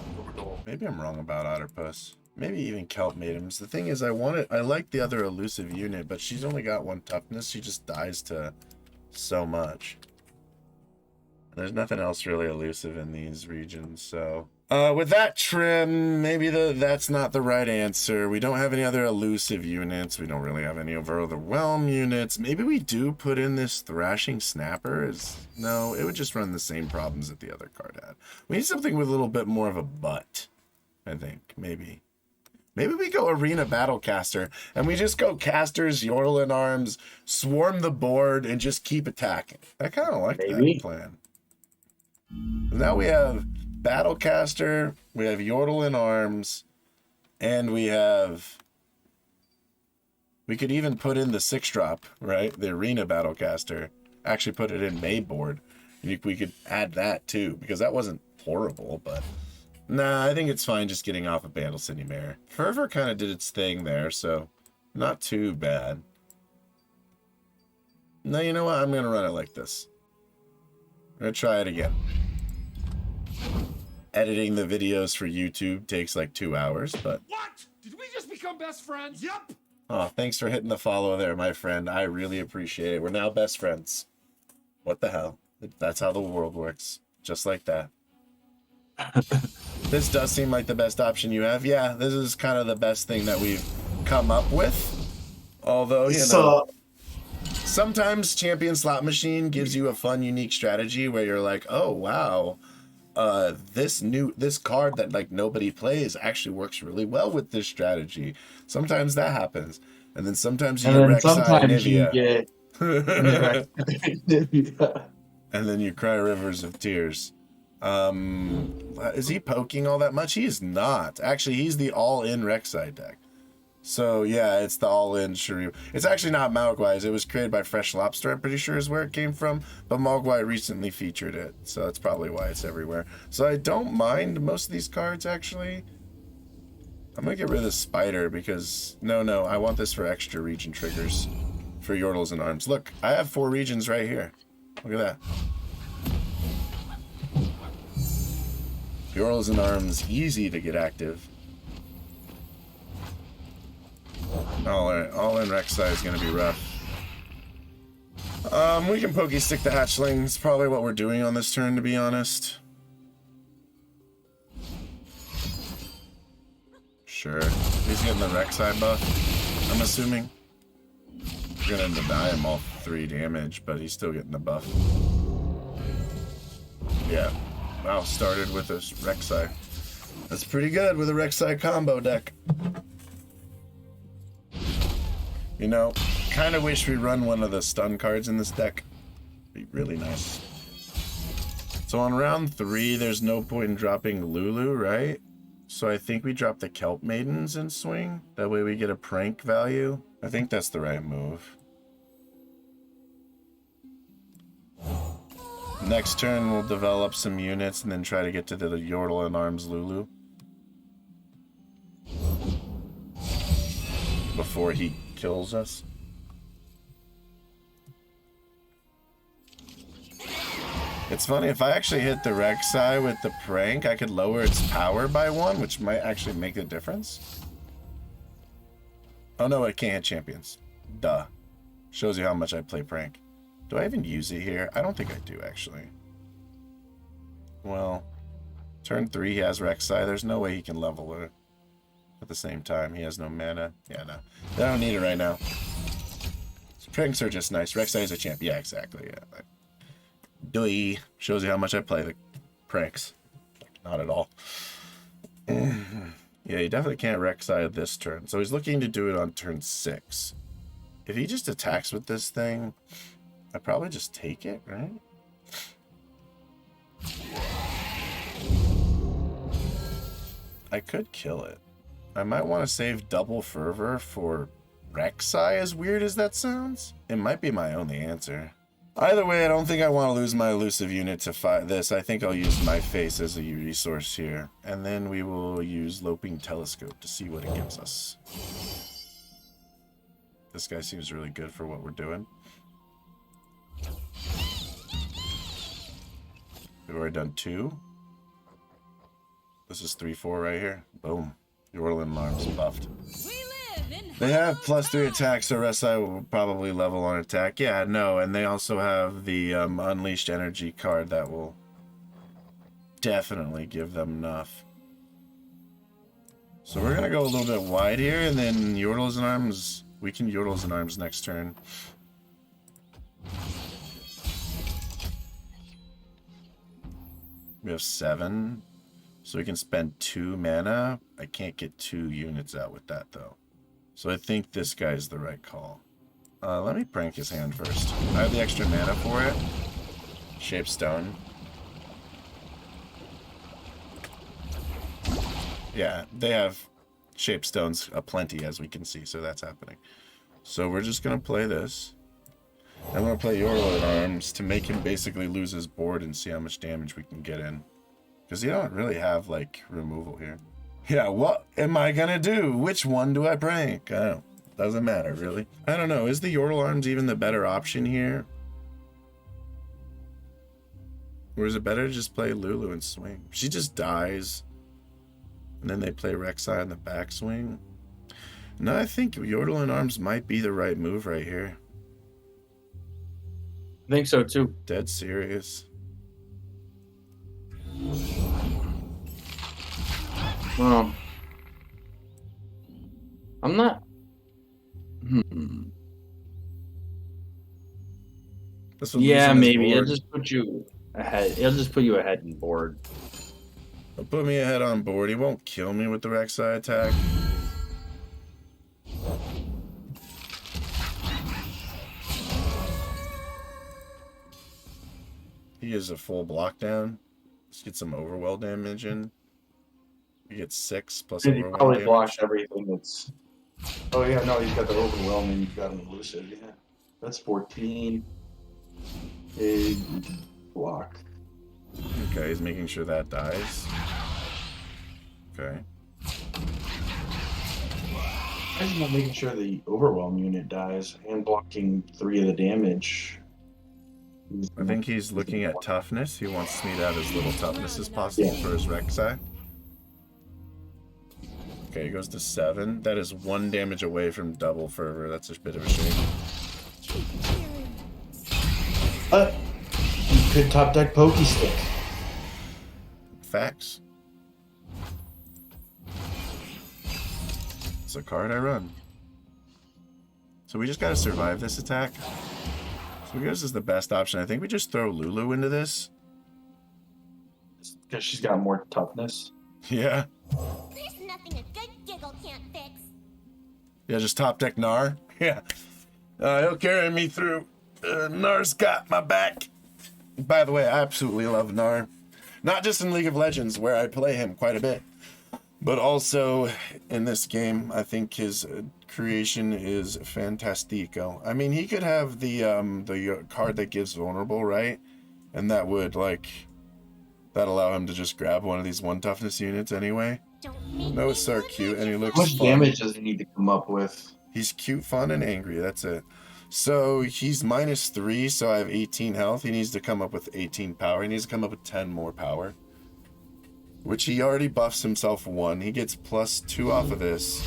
Maybe I'm wrong about Otterpuss. Maybe even Kelp Maidens. The thing is, I like the other elusive unit, but she's only got 1 toughness. She just dies to so much. There's nothing else really elusive in these regions, so... with that trim, maybe that's not the right answer. We don't have any other elusive units. We don't really have any overwhelm units. Maybe we do put in this Thrashing Snapper. No, it would just run the same problems that the other card had. We need something with a little bit more of a butt, I think, maybe. Maybe we go Arena Battlecaster, and we just go Casters, Yordle in Arms, swarm the board, and just keep attacking. I kind of like that plan. Now we have Battlecaster, we have Yordle in Arms, and we could even put in the 6-drop, right? The Arena Battlecaster. Actually put it in May board. We could add that too, because that wasn't horrible, but... Nah, I think it's fine just getting off of Bandle City Mare. Fervor kind of did its thing there, so not too bad. No, you know what? I'm going to run it like this. I'm going to try it again. Editing the videos for YouTube takes like 2 hours, but... What? Did we just become best friends? Yep. Oh, thanks for hitting the follow there, my friend. I really appreciate it. We're now best friends. What the hell? That's how the world works. Just like that. This does seem like the best option you have. Yeah, this is kind of the best thing that we've come up with. Although, you know, sometimes Champion Slot Machine gives you a fun, unique strategy where you're like, oh, wow, this card that like nobody plays actually works really well with this strategy. Sometimes that happens. And then sometimes you get Rek'Sai Nivea. And then you cry rivers of tears. Is he poking all that much? He is not. Actually, he's the all-in Rek'Sai deck. So, yeah, it's the all-in Shrew. It's actually not Mogwai's. It was created by Fresh Lobster, I'm pretty sure is where it came from. But Mogwai recently featured it, so that's probably why it's everywhere. So I don't mind most of these cards, actually. I'm going to get rid of the Spider because... No, I want this for extra region triggers. For Yordles and Arms. Look, I have 4 regions right here. Look at that. Yordles and Arms, easy to get active. All in Rek'Sai is going to be rough. We can pokey stick the hatchling. It's probably what we're doing on this turn, to be honest. Sure. He's getting the Rek'Sai buff, I'm assuming. We're going to deny him all 3 damage, but he's still getting the buff. Yeah. Wow, started with a Rek'Sai. That's pretty good with a Rek'Sai combo deck. You know, kind of wish we run one of the stun cards in this deck. Be really nice. So on round 3, there's no point in dropping LuLu, right? So I think we drop the Kelp Maidens and swing. That way we get a prank value. I think that's the right move. Next turn, we'll develop some units and then try to get to the Yordle and Arms LuLu. Before he kills us. It's funny, if I actually hit the Rek'Sai with the prank, I could lower its power by 1, which might actually make a difference. Oh no, it can't hit champions. Duh. Shows you how much I play prank. Do I even use it here? I don't think I do, actually. Well, turn 3, he has Rek'Sai. There's no way he can level it at the same time. He has no mana. Yeah, no. I don't need it right now. Pranks are just nice. Rek'Sai is a champ. Yeah, exactly. Yeah. Doi. Shows you how much I play the pranks. Not at all. Yeah, he definitely can't Rek'Sai this turn. So he's looking to do it on turn 6. If he just attacks with this thing... I'd probably just take it, right? I could kill it. I might want to save double fervor for Rek'Sai, as weird as that sounds. It might be my only answer. Either way, I don't think I want to lose my elusive unit to fight this. I think I'll use my face as a resource here. And then we will use Loping Telescope to see what it gives us. This guy seems really good for what we're doing. We've already done 2. This is 3-4 right here. Boom. Yordle and Alarms buffed. We live in They have +3 attack, so Resai will probably level on attack. Yeah, no, and they also have the Unleashed Energy card that will definitely give them enough. So we're going to go a little bit wide here, and then Yordles and Arms. We can Yordles and Arms next turn. We have 7, so we can spend 2 mana. I can't get 2 units out with that, though. So I think this guy's the right call. Let me prank his hand first. I have the extra mana for it. Shape Stone. Yeah, they have Shape Stones aplenty, as we can see, so that's happening. So we're just going to play this. I'm going to play Yordle at Arms to make him basically lose his board and see how much damage we can get in. Because you don't really have, like, removal here. Yeah, what am I going to do? Which one do I prank? I don't. Doesn't matter, really. I don't know. Is the Yordle Arms even the better option here? Or is it better to just play LuLu and swing? She just dies. And then they play Rek'Sai on the backswing. No, I think Yordle and Arms might be the right move right here. I think so too. Dead serious. Well, I'm not. This was Yeah, losing his maybe it'll board. just put you ahead. It'll just put you ahead in board. It'll put me ahead on board. He won't kill me with the Rek'Sai attack. He is a full block down. Let's get some overwhelm damage in. We get 6 plus And he overwhelm probably damage. blocks everything that's. Oh yeah, no, he's got the overwhelming. You've got an elusive. Yeah, that's 14. Big block. Okay, he's making sure that dies. Okay. Why is he not making sure the overwhelm unit dies and blocking 3 of the damage? I think he's looking at toughness. He wants me to have as little toughness as possible for his Rek'Sai. Okay, he goes to 7. That is 1 damage away from double fervor. That's a bit of a shame. You could top deck Pokey Stick. Facts. It's a card I run. So we just gotta survive this attack. So I guess this is the best option. I think we just throw LuLu into this. Because she's got more toughness. Yeah. There's nothing a good giggle can't fix. Yeah, just top deck Gnar. Yeah. He'll carry me through. Gnar's got my back. By the way, I absolutely love Gnar. Not just in League of Legends, where I play him quite a bit, but also in this game. I think his creation is fantastico. I mean, he could have the card that gives vulnerable, right? And that would, like, that allow him to just grab one of these 1 toughness units anyway. Don't make No, me it's so lose cute, and he it. looks How much fun. damage does he need to come up with? He's cute, fun, and angry. That's it. So he's -3, so I have 18 health. He needs to come up with 18 power. He needs to come up with 10 more power. Which he already buffs himself 1. He gets +2 off of this.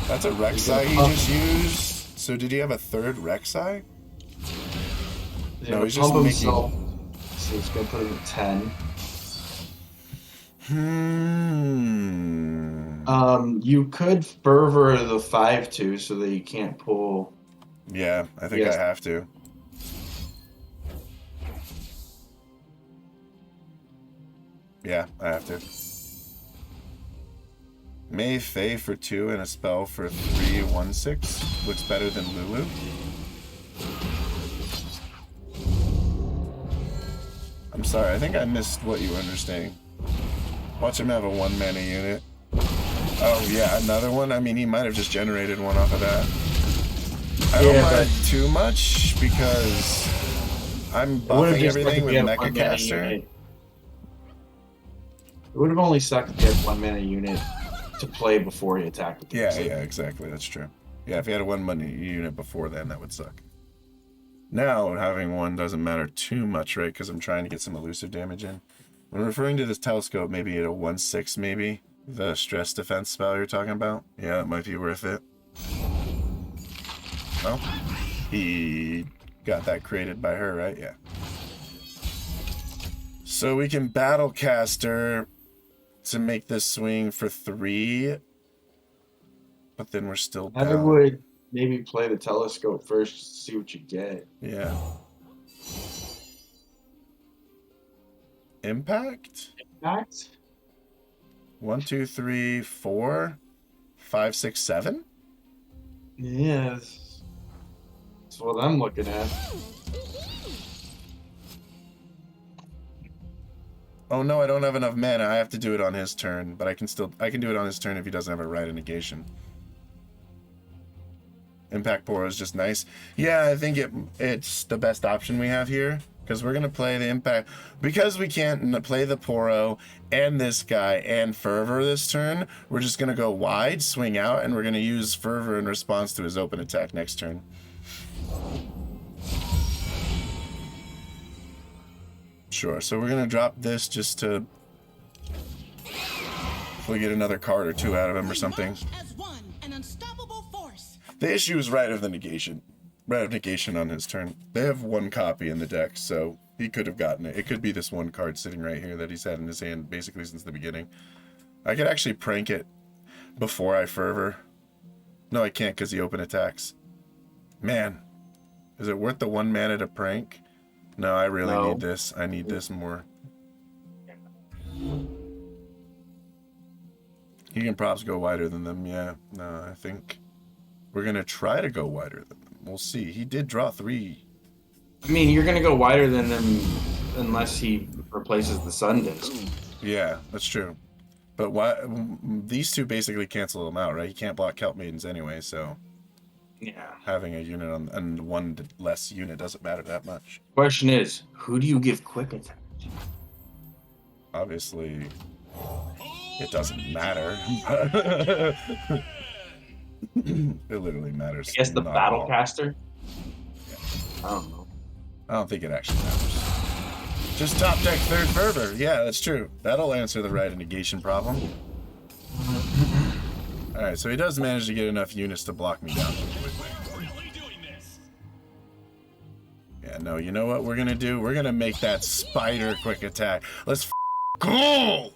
That's a Rek'Sai he just used. So did he have a 3rd Rek'Sai? He's No, gonna he's just pump making... himself. So it's gonna put him at 10. You could fervor the 5/2 so that you can't pull. Yeah, I think Yes. I have to. Yeah, I have to. May Fae for 2 and a spell for 3, 1/6. Looks better than LuLu. I'm sorry, I think I missed what you were understanding. Watch him have a 1 mana unit. Oh yeah, another one? I mean, he might have just generated one off of that. I don't mind too much because I'm buffing everything with Mecha Caster. It would have only sucked if he had 1 mana unit to play before he attacked with the Yeah, Pixie. yeah, exactly. That's true. Yeah, if he had a 1 money unit before then, that would suck. Now, having 1 doesn't matter too much, right? Because I'm trying to get some elusive damage in. When referring to this telescope, maybe at a 1/6 maybe. The stress defense spell you're talking about? Yeah, it might be worth it. Well, he got that created by her, right? Yeah. So we can Battlecaster to make this swing for 3. But then we're still down. I would maybe play the telescope first to see what you get. Yeah. Impact? Impact? 1, 2, 3, 4, 5, 6, 7? Yes. That's what I'm looking at. Oh no, I don't have enough mana. I have to do it on his turn, but I can do it on his turn if he doesn't have a Rite of Negation. Impact Poro is just nice. Yeah, I think it's the best option we have here. Because we're going to play the Impact. Because we can't play the Poro and this guy and Fervor this turn, we're just going to go wide, swing out, and we're going to use Fervor in response to his open attack next turn. Sure, so we're going to drop this just to hopefully get another card or 2 out of him or something. As one, an unstoppable force. The issue is Rite of the Negation. Rite of Negation on his turn. They have 1 copy in the deck, so he could have gotten it. It could be this 1 card sitting right here that he's had in his hand basically since the beginning. I could actually prank it before I Fervor. No, I can't because he open attacks. Man, is it worth the 1 mana to prank? No, I really need this. I need this more. He can perhaps go wider than them, yeah. No, I think we're going to try to go wider than them. We'll see. He did draw 3. I mean, you're going to go wider than them unless he replaces the Sun Disc. Yeah, that's true. But why? These 2 basically cancel him out, right? He can't block Kelp Maidens anyway, so Yeah. having a unit on and 1 less unit doesn't matter that much. Question is, who do you give quick attack to? Obviously, it doesn't matter. It literally matters. I guess the not at all. Battlecaster? I don't know. I don't think it actually matters. Just top deck 3rd Fervor. Yeah, that's true. That'll answer the Rite of Negation problem. Alright, so he does manage to get enough units to block me down. Yeah, no, you know what we're gonna do? We're gonna make that spider quick attack. Let's go!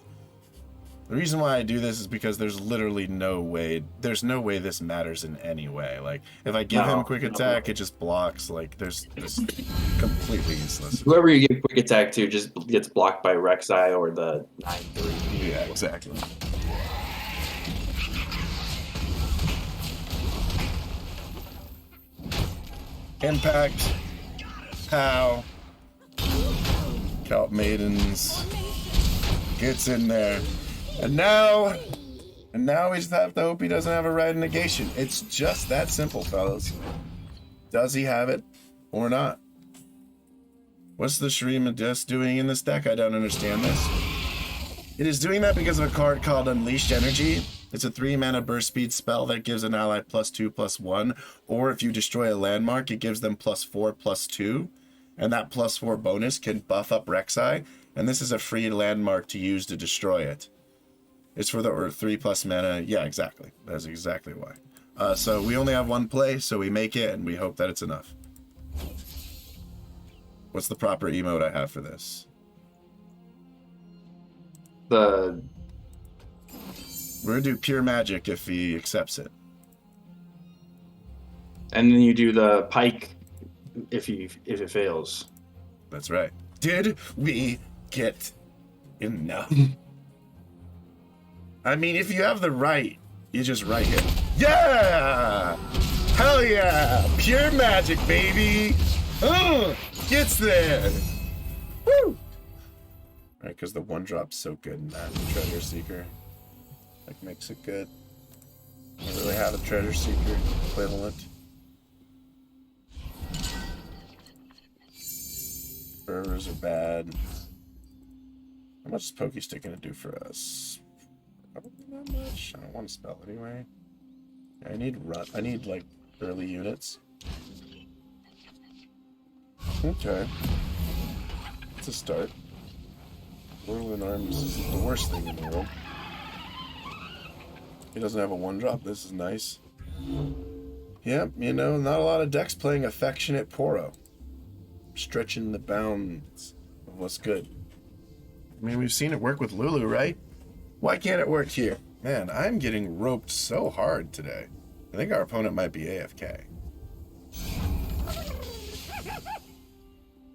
The reason why I do this is because there's literally no way this matters in any way. Like, if I give him quick attack, it just blocks. Like, it's completely useless. Whoever you give quick attack to just gets blocked by Rek'Sai or the 9/3. Yeah, exactly. Impact. Pow. Kelp Maidens. Gets in there. And now we just have to hope he doesn't have a Rite of Negation. It's just that simple, fellas. Does he have it or not? What's the Shurima Disc doing in this deck? I don't understand this. It is doing that because of a card called Unleashed Energy. It's a 3 mana burst speed spell that gives an ally +2/+1, or if you destroy a landmark, it gives them +4/+2, and that +4 bonus can buff up Rek'Sai, and this is a free landmark to use to destroy it. It's for the 3+ mana. Yeah, exactly. That's exactly why. So we only have 1 play, so we make it, and we hope that it's enough. What's the proper emote I have for this? We're gonna do Pure Magic if he accepts it. And then you do the Pike if it fails. That's right. Did we get enough? I mean, if you have the right, you just write it. Yeah! Hell yeah! Pure Magic, baby! Gets there! Woo! Right, because the 1-drop's so good in that Treasure Seeker. Like, makes it good. I don't really have a Treasure Seeker equivalent. Fervors are bad. How much is Pokestick gonna do for us? Probably not much. I don't want to spell anyway. I need like early units. Okay. It's a start. Whirling Arms is the worst thing in the world. He doesn't have a 1-drop. This is nice. Yep, you know, not a lot of decks playing Affectionate Poro. Stretching the bounds of what's good. I mean, we've seen it work with LuLu, right? Why can't it work here? Man, I'm getting roped so hard today. I think our opponent might be AFK.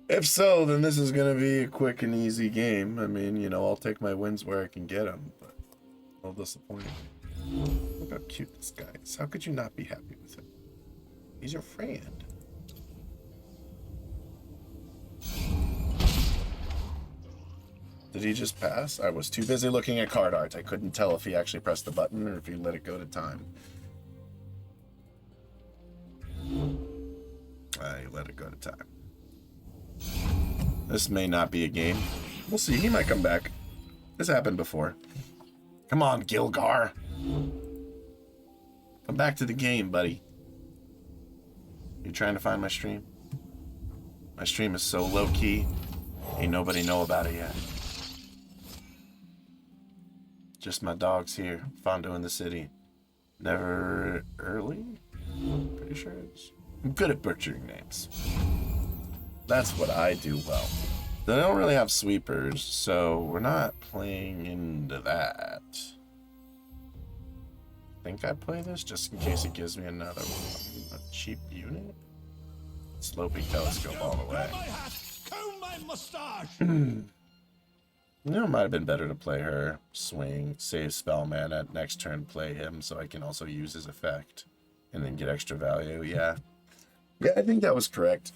If so, then this is going to be a quick and easy game. I mean, you know, I'll take my wins where I can get them, but a little disappointing. Look how cute this guy is. How could you not be happy with him? He's your friend. Did he just pass? I was too busy looking at card art. I couldn't tell if he actually pressed the button or if he let it go to time. He let it go to time. This may not be a game. We'll see. He might come back. This happened before. Come on, Gilgar. Come back to the game, buddy. You trying to find my stream? My stream is so low-key. Ain't nobody know about it yet. Just my dogs here. Fondo in the city. Never early? Pretty sure it's... I'm good at butchering names. That's what I do well. They don't really have sweepers, so we're not playing into that. I think I play this just in case it gives me another one. A cheap unit? Sloping telescope all the way. Comb my mustache. You know, it might have been better to play her, swing, save spell mana, next turn play him so I can also use his effect and then get extra value. Yeah. Yeah, I think that was correct.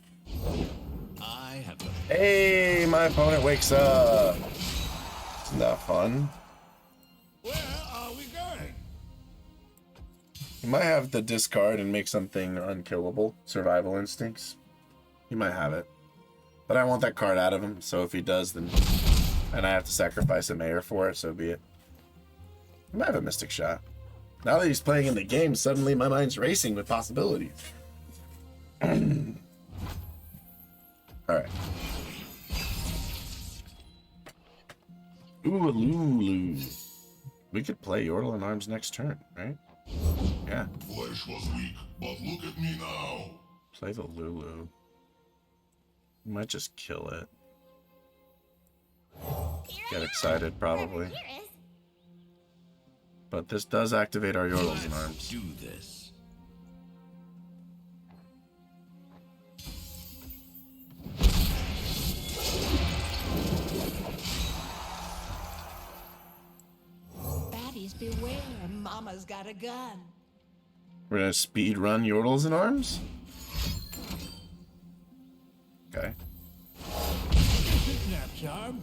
I have the... Hey, my opponent wakes up. Isn't that fun? Where are we going? He might have the discard and make something unkillable. Survival instincts. He might have it. But I want that card out of him, so if he does, then... And I have to sacrifice a mayor for it, so be it. He might have a Mystic Shot. Now that he's playing in the game, suddenly my mind's racing with possibilities. Alright. Ooh, a LuLu. We could play Yordle in Arms next turn, right? Yeah. Flesh was weak, but look at me now. Play the LuLu. We might just kill it. Get excited, probably. But this does activate our Yordles in Arms. Do this. Baddies beware, Mama's got a gun. We're gonna speed run Yordles in Arms? Okay. Kidnap charm.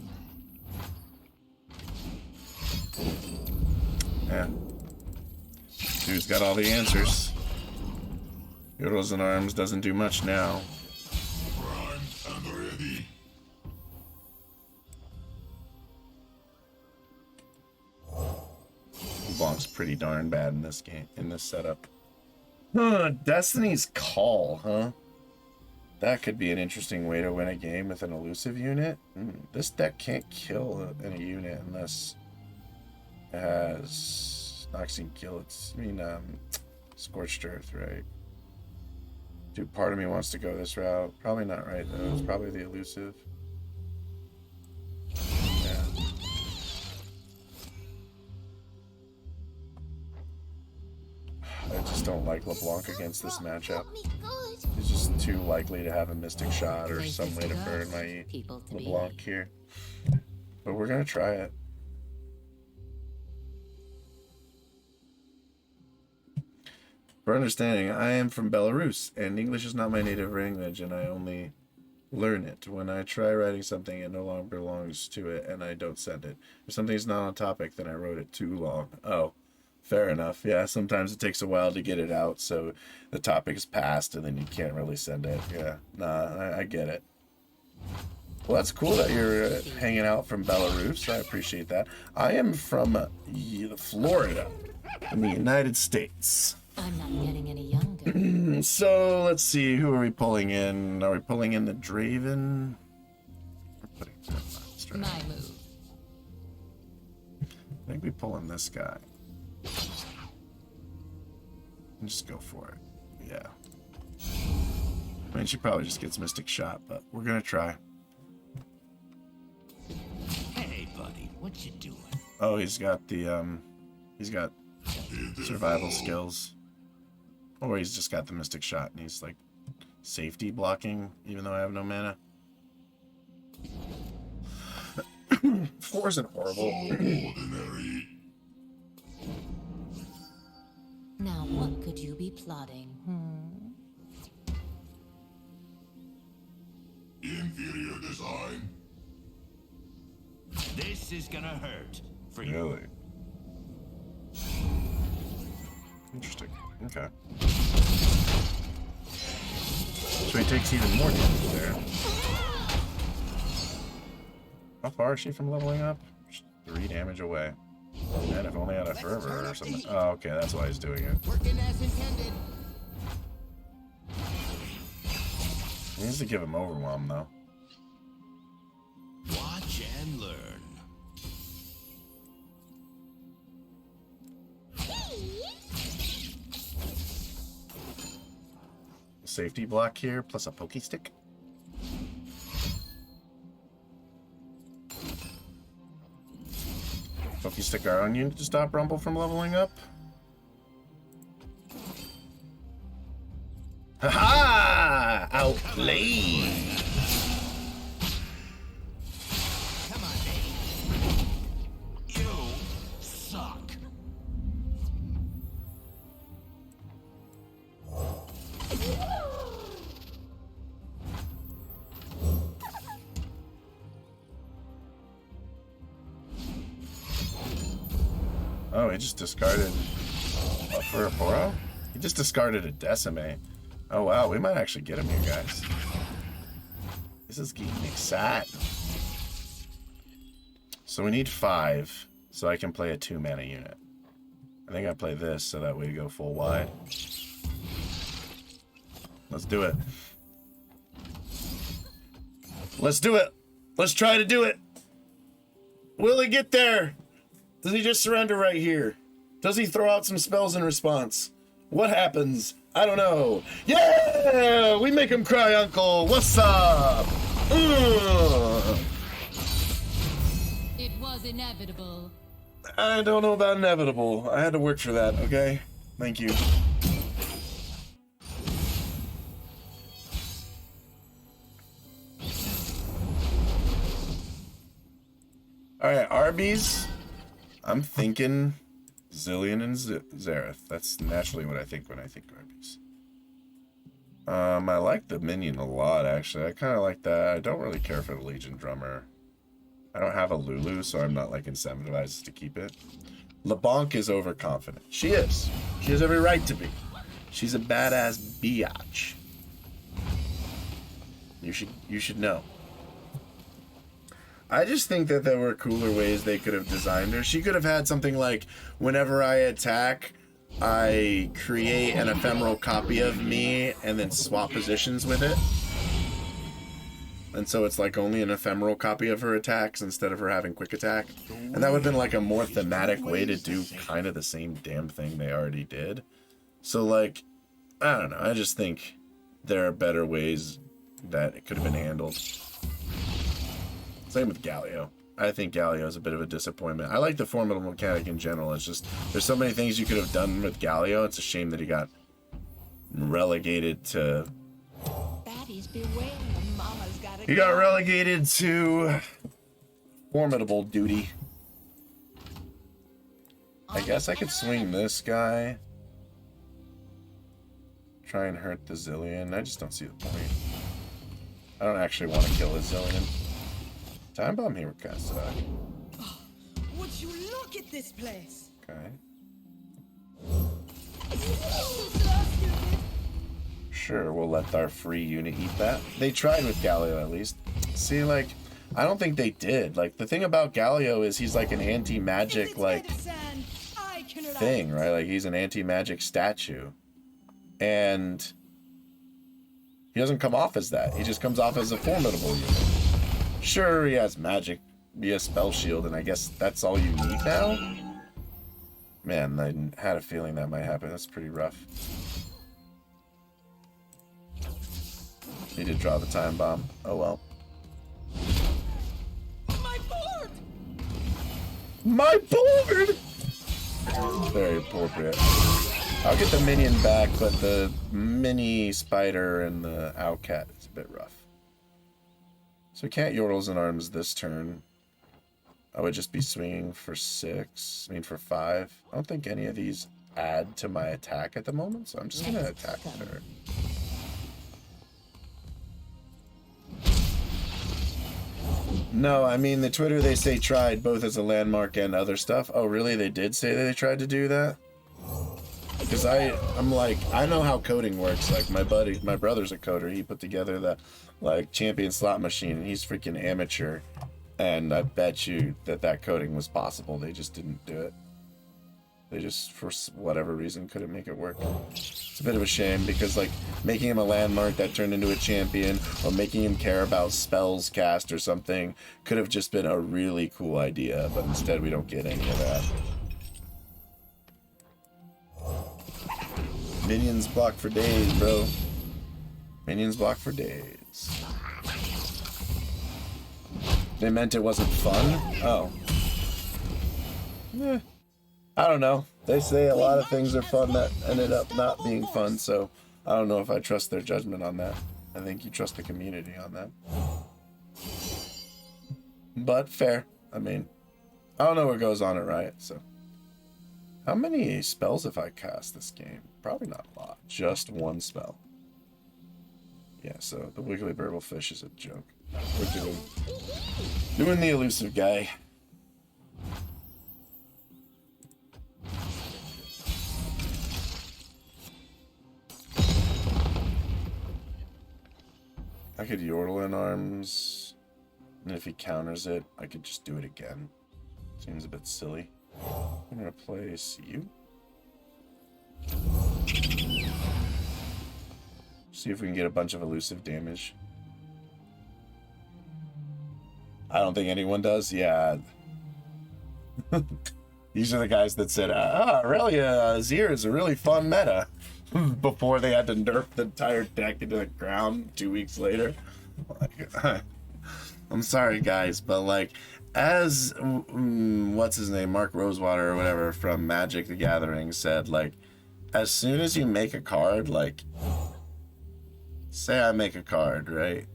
Yeah. Dude's got all the answers. Yordles in Arms doesn't do much now. Primed and ready. Leblanc's pretty darn bad in this game, in this setup. Huh, Destiny's Call, huh? That could be an interesting way to win a game with an elusive unit. This deck can't kill any unit unless it has Noxing Gillets. Scorched Earth, right? Dude, part of me wants to go this route. Probably not right, though. It's probably the elusive. Yeah. I just don't like LeBlanc against this matchup. He's just too likely to have a Mystic Shot or some way to burn my LeBlanc here. But we're going to try it. For understanding, I am from Belarus, and English is not my native language, and I only learn it. When I try writing something, it no longer belongs to it, and I don't send it. If something's not on topic, then I wrote it too long. Oh, fair enough. Yeah, sometimes it takes a while to get it out, so the topic is passed, and then you can't really send it. Yeah, nah, I get it. Well, that's cool that you're hanging out from Belarus. I appreciate that. I am from Florida, in the United States. I'm not getting any younger. So, let's see, who are we pulling in? Are we pulling in the Draven? We're putting My move. I think we pull in this guy. And just go for it. Yeah. I mean, she probably just gets Mystic Shot, but we're gonna try. Hey, buddy, what you doing? Oh, he's got survival skills. Or he's just got the Mystic Shot and he's like safety blocking, even though I have no mana. 4 isn't horrible. Ordinary. Now, what could you be plotting? Inferior design. This is gonna hurt for you. Really? Interesting. Okay. So he takes even more damage there. How far is she from leveling up? She's 3 damage away. And if only had a fervor or something. Oh, okay, that's why he's doing it. Working as intended. He needs to give him overwhelm though. Watch and learn. Safety block here plus a pokey stick. Pokey stick our onion to stop Rumble from leveling up. Ha-ha! Outplayed! Come on, baby. You suck. Oh, he just discarded a Furaporo? He just discarded a Decimate. Oh wow, we might actually get him here, guys. This is getting exciting. So we need 5, so I can play a 2-mana unit. I think I play this, so that way we go full wide. Let's do it. Let's do it. Let's try to do it. Will he get there? Does he just surrender right here? Does he throw out some spells in response? What happens? I don't know. Yeah! We make him cry, Uncle. What's up? It was inevitable. I don't know about inevitable. I had to work for that, okay? Thank you. Alright, Arby's. I'm thinking Zillion and Zareth. That's naturally what I think when I think Arby's. I like the minion a lot, actually. I kind of like that. I don't really care for the Legion Drummer. I don't have a Lulu, so I'm not like incentivized to keep it. LeBlanc is overconfident. She is. She has every right to be. She's a badass biatch. You should know. I just think that there were cooler ways they could have designed her. She could have had something like, whenever I attack, I create an ephemeral copy of me and then swap positions with it. And so it's like only an ephemeral copy of her attacks instead of her having quick attack. And that would have been like a more thematic way to do kind of the same damn thing they already did. So like, I don't know. I just think there are better ways that it could have been handled. Same with Galio. I think Galio is a bit of a disappointment. I like the formidable mechanic in general. It's just, there's so many things you could have done with Galio. It's a shame that he got relegated to... Baddies beware, Mama's got a He got relegated to formidable duty. I guess I could swing this guy. Try and hurt the Zillion. I just don't see the point. I don't actually want to kill a Zillion. Time bomb here would kind of suck. Would you look at this place? Okay. Sure, we'll let our free unit eat that. They tried with Galio at least. See, like, I don't think they did. Like, the thing about Galio is he's like an anti-magic, like, thing, right? Like, he's an anti-magic statue. And he doesn't come off as that. He just comes off as a formidable unit. Sure, he has magic be a spell shield, and I guess that's all you need now? Man, I had a feeling that might happen. That's pretty rough. Need to draw the time bomb. Oh well. My board! My board! Very appropriate. I'll get the minion back, but the mini spider and the owl cat is a bit rough. So we can't Yordles in arms this turn. I would just be swinging for 6, I mean for 5. I don't think any of these add to my attack at the moment, so I'm just gonna attack her. No, I mean the Twitter they say tried both as a landmark and other stuff. Oh really? They did say that they tried to do that? Because I'm like, I know how coding works. Like my brother's a coder. He put together the like champion slot machine, and he's freaking amateur. And I bet you that coding was possible. They just didn't do it. They just, for whatever reason, couldn't make it work. It's a bit of a shame because like making him a landmark that turned into a champion, or making him care about spells cast or something, could have just been a really cool idea. But instead, we don't get any of that. Minions block for days, bro. Minions block for days. They meant it wasn't fun? Oh. I don't know. They say a lot of things are fun that ended up not being fun, so I don't know if I trust their judgment on that. I think you trust the community on that. But fair. I mean, I don't know what goes on at Riot, so. How many spells have I cast this game? Probably not a lot. Just one spell. Yeah, so the Wiggly Burble Fish is a joke. We're doing the elusive guy. I could Yordle in arms, and if he counters it, I could just do it again. Seems a bit silly. I'm gonna place you. See if we can get a bunch of elusive damage. I don't think anyone does. Yeah. These are the guys that said, Aurelia Azir is a really fun meta. Before they had to nerf the entire deck into the ground 2 weeks later. Like, I'm sorry, guys, but like, as what's his name, Mark Rosewater or whatever from Magic the Gathering said, like, as soon as you make a card, like, say I make a card, right?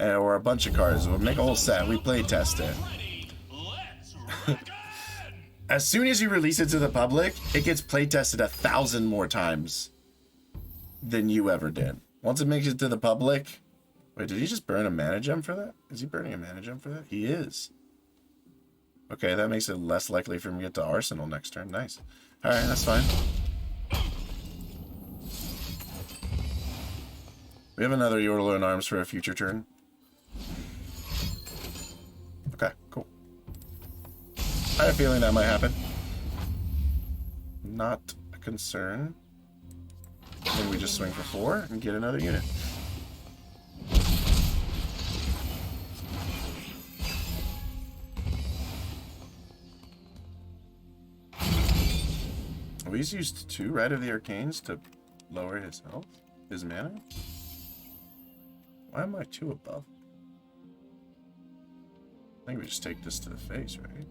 Or a bunch of cards, we'll make a whole set, we play test it. As soon as you release it to the public, it gets play tested 1,000 more times than you ever did. Once it makes it to the public, wait, did he just burn a mana gem for that? Is he burning a mana gem for that? He is. Okay, that makes it less likely for him to get to Arsenal next turn. Nice. All right, that's fine. We have another Yordle in arms for a future turn. Okay, cool. I have a feeling that might happen. Not a concern. Then we just swing for 4 and get another unit. He's used 2 Rite of the Arcanes to lower his health, his mana. Why am I 2 above? I think we just take this to the face, right?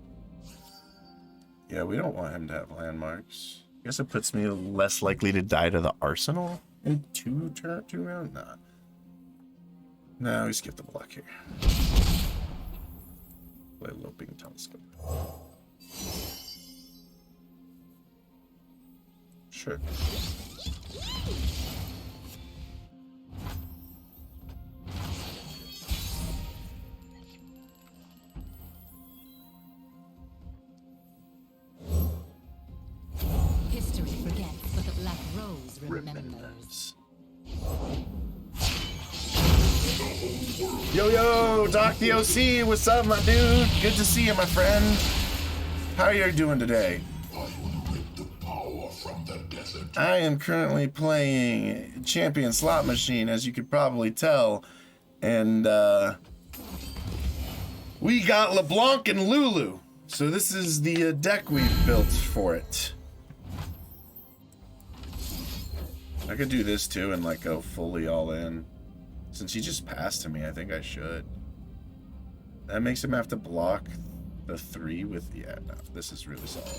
Yeah, we don't want him to have landmarks. I guess it puts me less likely to die to the Arsenal in 2 rounds? Nah. No, we skip the block here. Play Loping Telescope. Sure. History forgets, but the Black Rose remembers. Yo, Doc the OC, what's up, my dude? Good to see you, my friend. How are you doing today? I am currently playing Champion Slot Machine, as you could probably tell, and We got LeBlanc and LuLu. So this is the deck we've built for it. I could do this too and like go fully all in. Since he just passed to me, I think I should. That makes him have to block the 3 with... Yeah, no, this is really solid.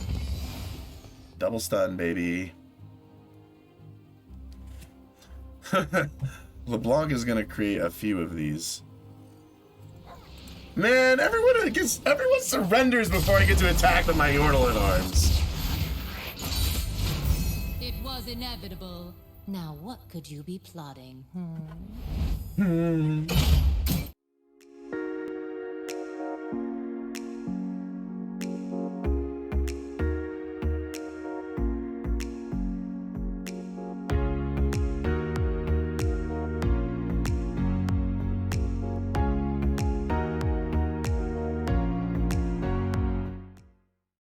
Double stun, baby. LeBlanc is going to create a few of these. Man, everyone surrenders before I get to attack with my Yordle in arms. It was inevitable. Now what could you be plotting?